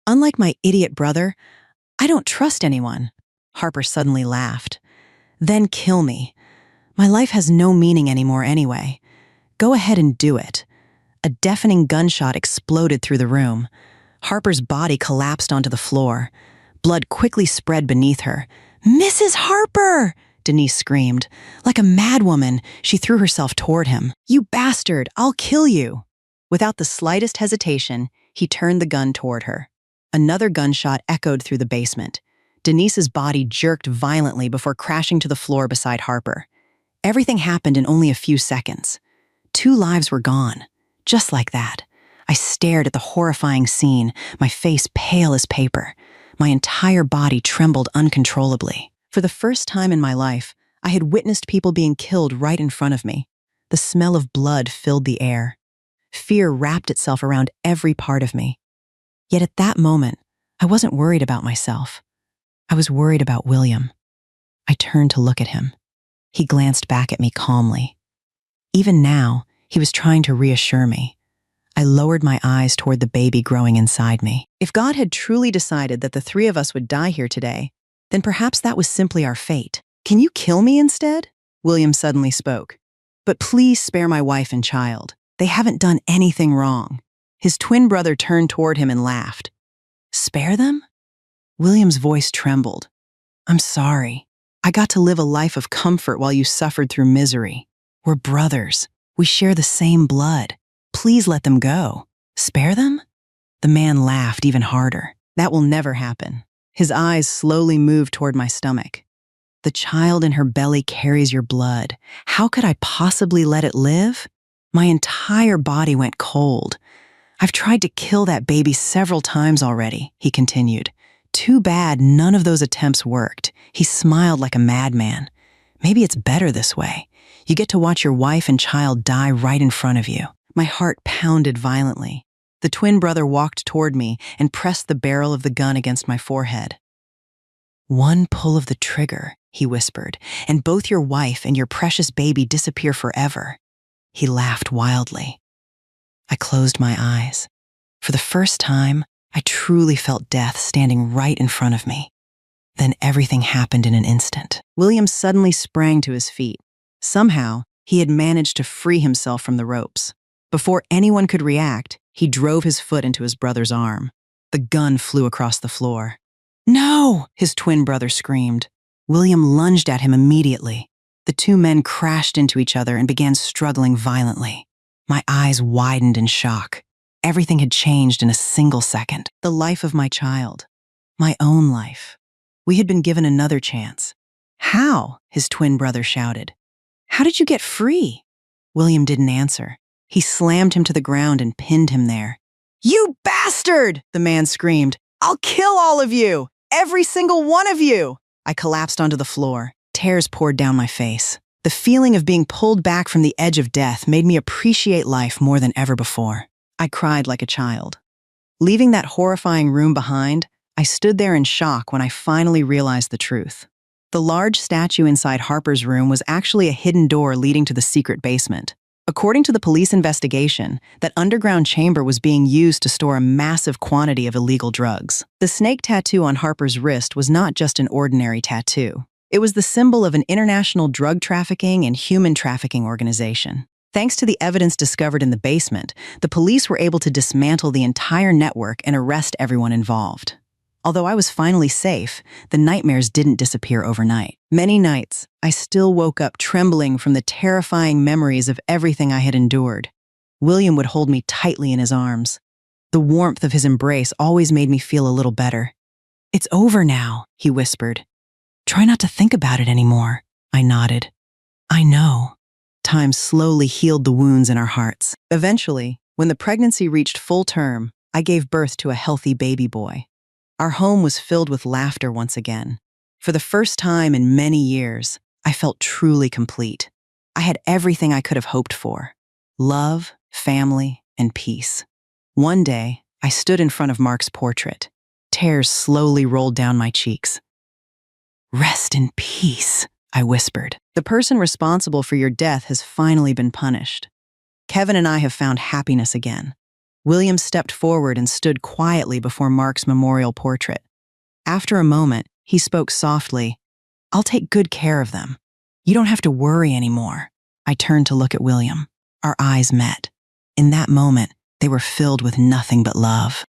Unlike my idiot brother, I don't trust anyone. Harper suddenly laughed. Then kill me. My life has no meaning anymore anyway. Go ahead and do it. A deafening gunshot exploded through the room. Harper's body collapsed onto the floor. Blood quickly spread beneath her. Mrs. Harper! Denise screamed. Like a madwoman, she threw herself toward him. You bastard, I'll kill you! Without the slightest hesitation, he turned the gun toward her. Another gunshot echoed through the basement. Denise's body jerked violently before crashing to the floor beside Harper. Everything happened in only a few seconds. 2 lives were gone. Just like that. I stared at the horrifying scene, my face pale as paper. My entire body trembled uncontrollably. For the first time in my life, I had witnessed people being killed right in front of me. The smell of blood filled the air. Fear wrapped itself around every part of me. Yet at that moment, I wasn't worried about myself. I was worried about William. I turned to look at him. He glanced back at me calmly. Even now, he was trying to reassure me. I lowered my eyes toward the baby growing inside me. If God had truly decided that the 3 of us would die here today, then perhaps that was simply our fate. Can you kill me instead? William suddenly spoke. But please spare my wife and child. They haven't done anything wrong. His twin brother turned toward him and laughed. Spare them? William's voice trembled. I'm sorry. I got to live a life of comfort while you suffered through misery. We're brothers. We share the same blood. Please let them go. Spare them? The man laughed even harder. That will never happen. His eyes slowly moved toward my stomach. The child in her belly carries your blood. How could I possibly let it live? My entire body went cold. I've tried to kill that baby several times already, he continued. Too bad none of those attempts worked. He smiled like a madman. Maybe it's better this way. You get to watch your wife and child die right in front of you. My heart pounded violently. The twin brother walked toward me and pressed the barrel of the gun against my forehead. "One pull of the trigger," he whispered, "and both your wife and your precious baby disappear forever." He laughed wildly. I closed my eyes. For the first time, I truly felt death standing right in front of me. Then everything happened in an instant. William suddenly sprang to his feet. Somehow, he had managed to free himself from the ropes. Before anyone could react, he drove his foot into his brother's arm. The gun flew across the floor. "No!" his twin brother screamed. William lunged at him immediately. The two men crashed into each other and began struggling violently. My eyes widened in shock. Everything had changed in a single second. The life of my child. My own life. We had been given another chance. "How?" his twin brother shouted. "How did you get free?" William didn't answer. He slammed him to the ground and pinned him there. "You bastard!" the man screamed. "I'll kill all of you! Every single one of you!" I collapsed onto the floor. Tears poured down my face. The feeling of being pulled back from the edge of death made me appreciate life more than ever before. I cried like a child. Leaving that horrifying room behind, I stood there in shock when I finally realized the truth. The large statue inside Harper's room was actually a hidden door leading to the secret basement. According to the police investigation, that underground chamber was being used to store a massive quantity of illegal drugs. The snake tattoo on Harper's wrist was not just an ordinary tattoo. It was the symbol of an international drug trafficking and human trafficking organization. Thanks to the evidence discovered in the basement, the police were able to dismantle the entire network and arrest everyone involved. Although I was finally safe, the nightmares didn't disappear overnight. Many nights, I still woke up trembling from the terrifying memories of everything I had endured. William would hold me tightly in his arms. The warmth of his embrace always made me feel a little better. "It's over now," he whispered. "Try not to think about it anymore." I nodded. "I know." Time slowly healed the wounds in our hearts. Eventually, when the pregnancy reached full term, I gave birth to a healthy baby boy. Our home was filled with laughter once again. For the first time in many years, I felt truly complete. I had everything I could have hoped for: love, family, and peace. One day, I stood in front of Mark's portrait. Tears slowly rolled down my cheeks. "Rest in peace," I whispered. "The person responsible for your death has finally been punished. Kevin and I have found happiness again." William stepped forward and stood quietly before Mark's memorial portrait. After a moment, he spoke softly. "I'll take good care of them. You don't have to worry anymore." I turned to look at William. Our eyes met. In that moment, they were filled with nothing but love.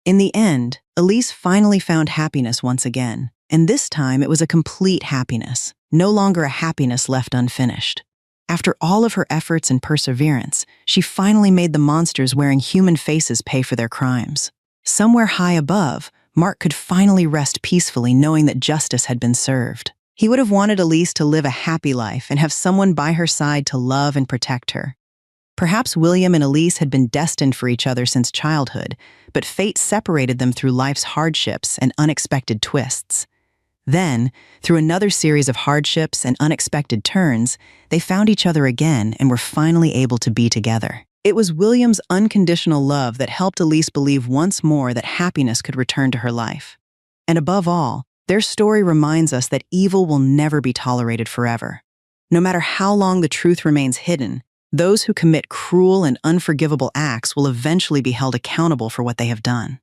In the end, Elise finally found happiness once again, and this time it was a complete happiness, no longer a happiness left unfinished. After all of her efforts and perseverance, she finally made the monsters wearing human faces pay for their crimes. Somewhere high above, Mark could finally rest peacefully knowing that justice had been served. He would have wanted Elise to live a happy life and have someone by her side to love and protect her. Perhaps William and Elise had been destined for each other since childhood, but fate separated them through life's hardships and unexpected twists. Then, through another series of hardships and unexpected turns, they found each other again and were finally able to be together. It was William's unconditional love that helped Elise believe once more that happiness could return to her life. And above all, their story reminds us that evil will never be tolerated forever. No matter how long the truth remains hidden, those who commit cruel and unforgivable acts will eventually be held accountable for what they have done.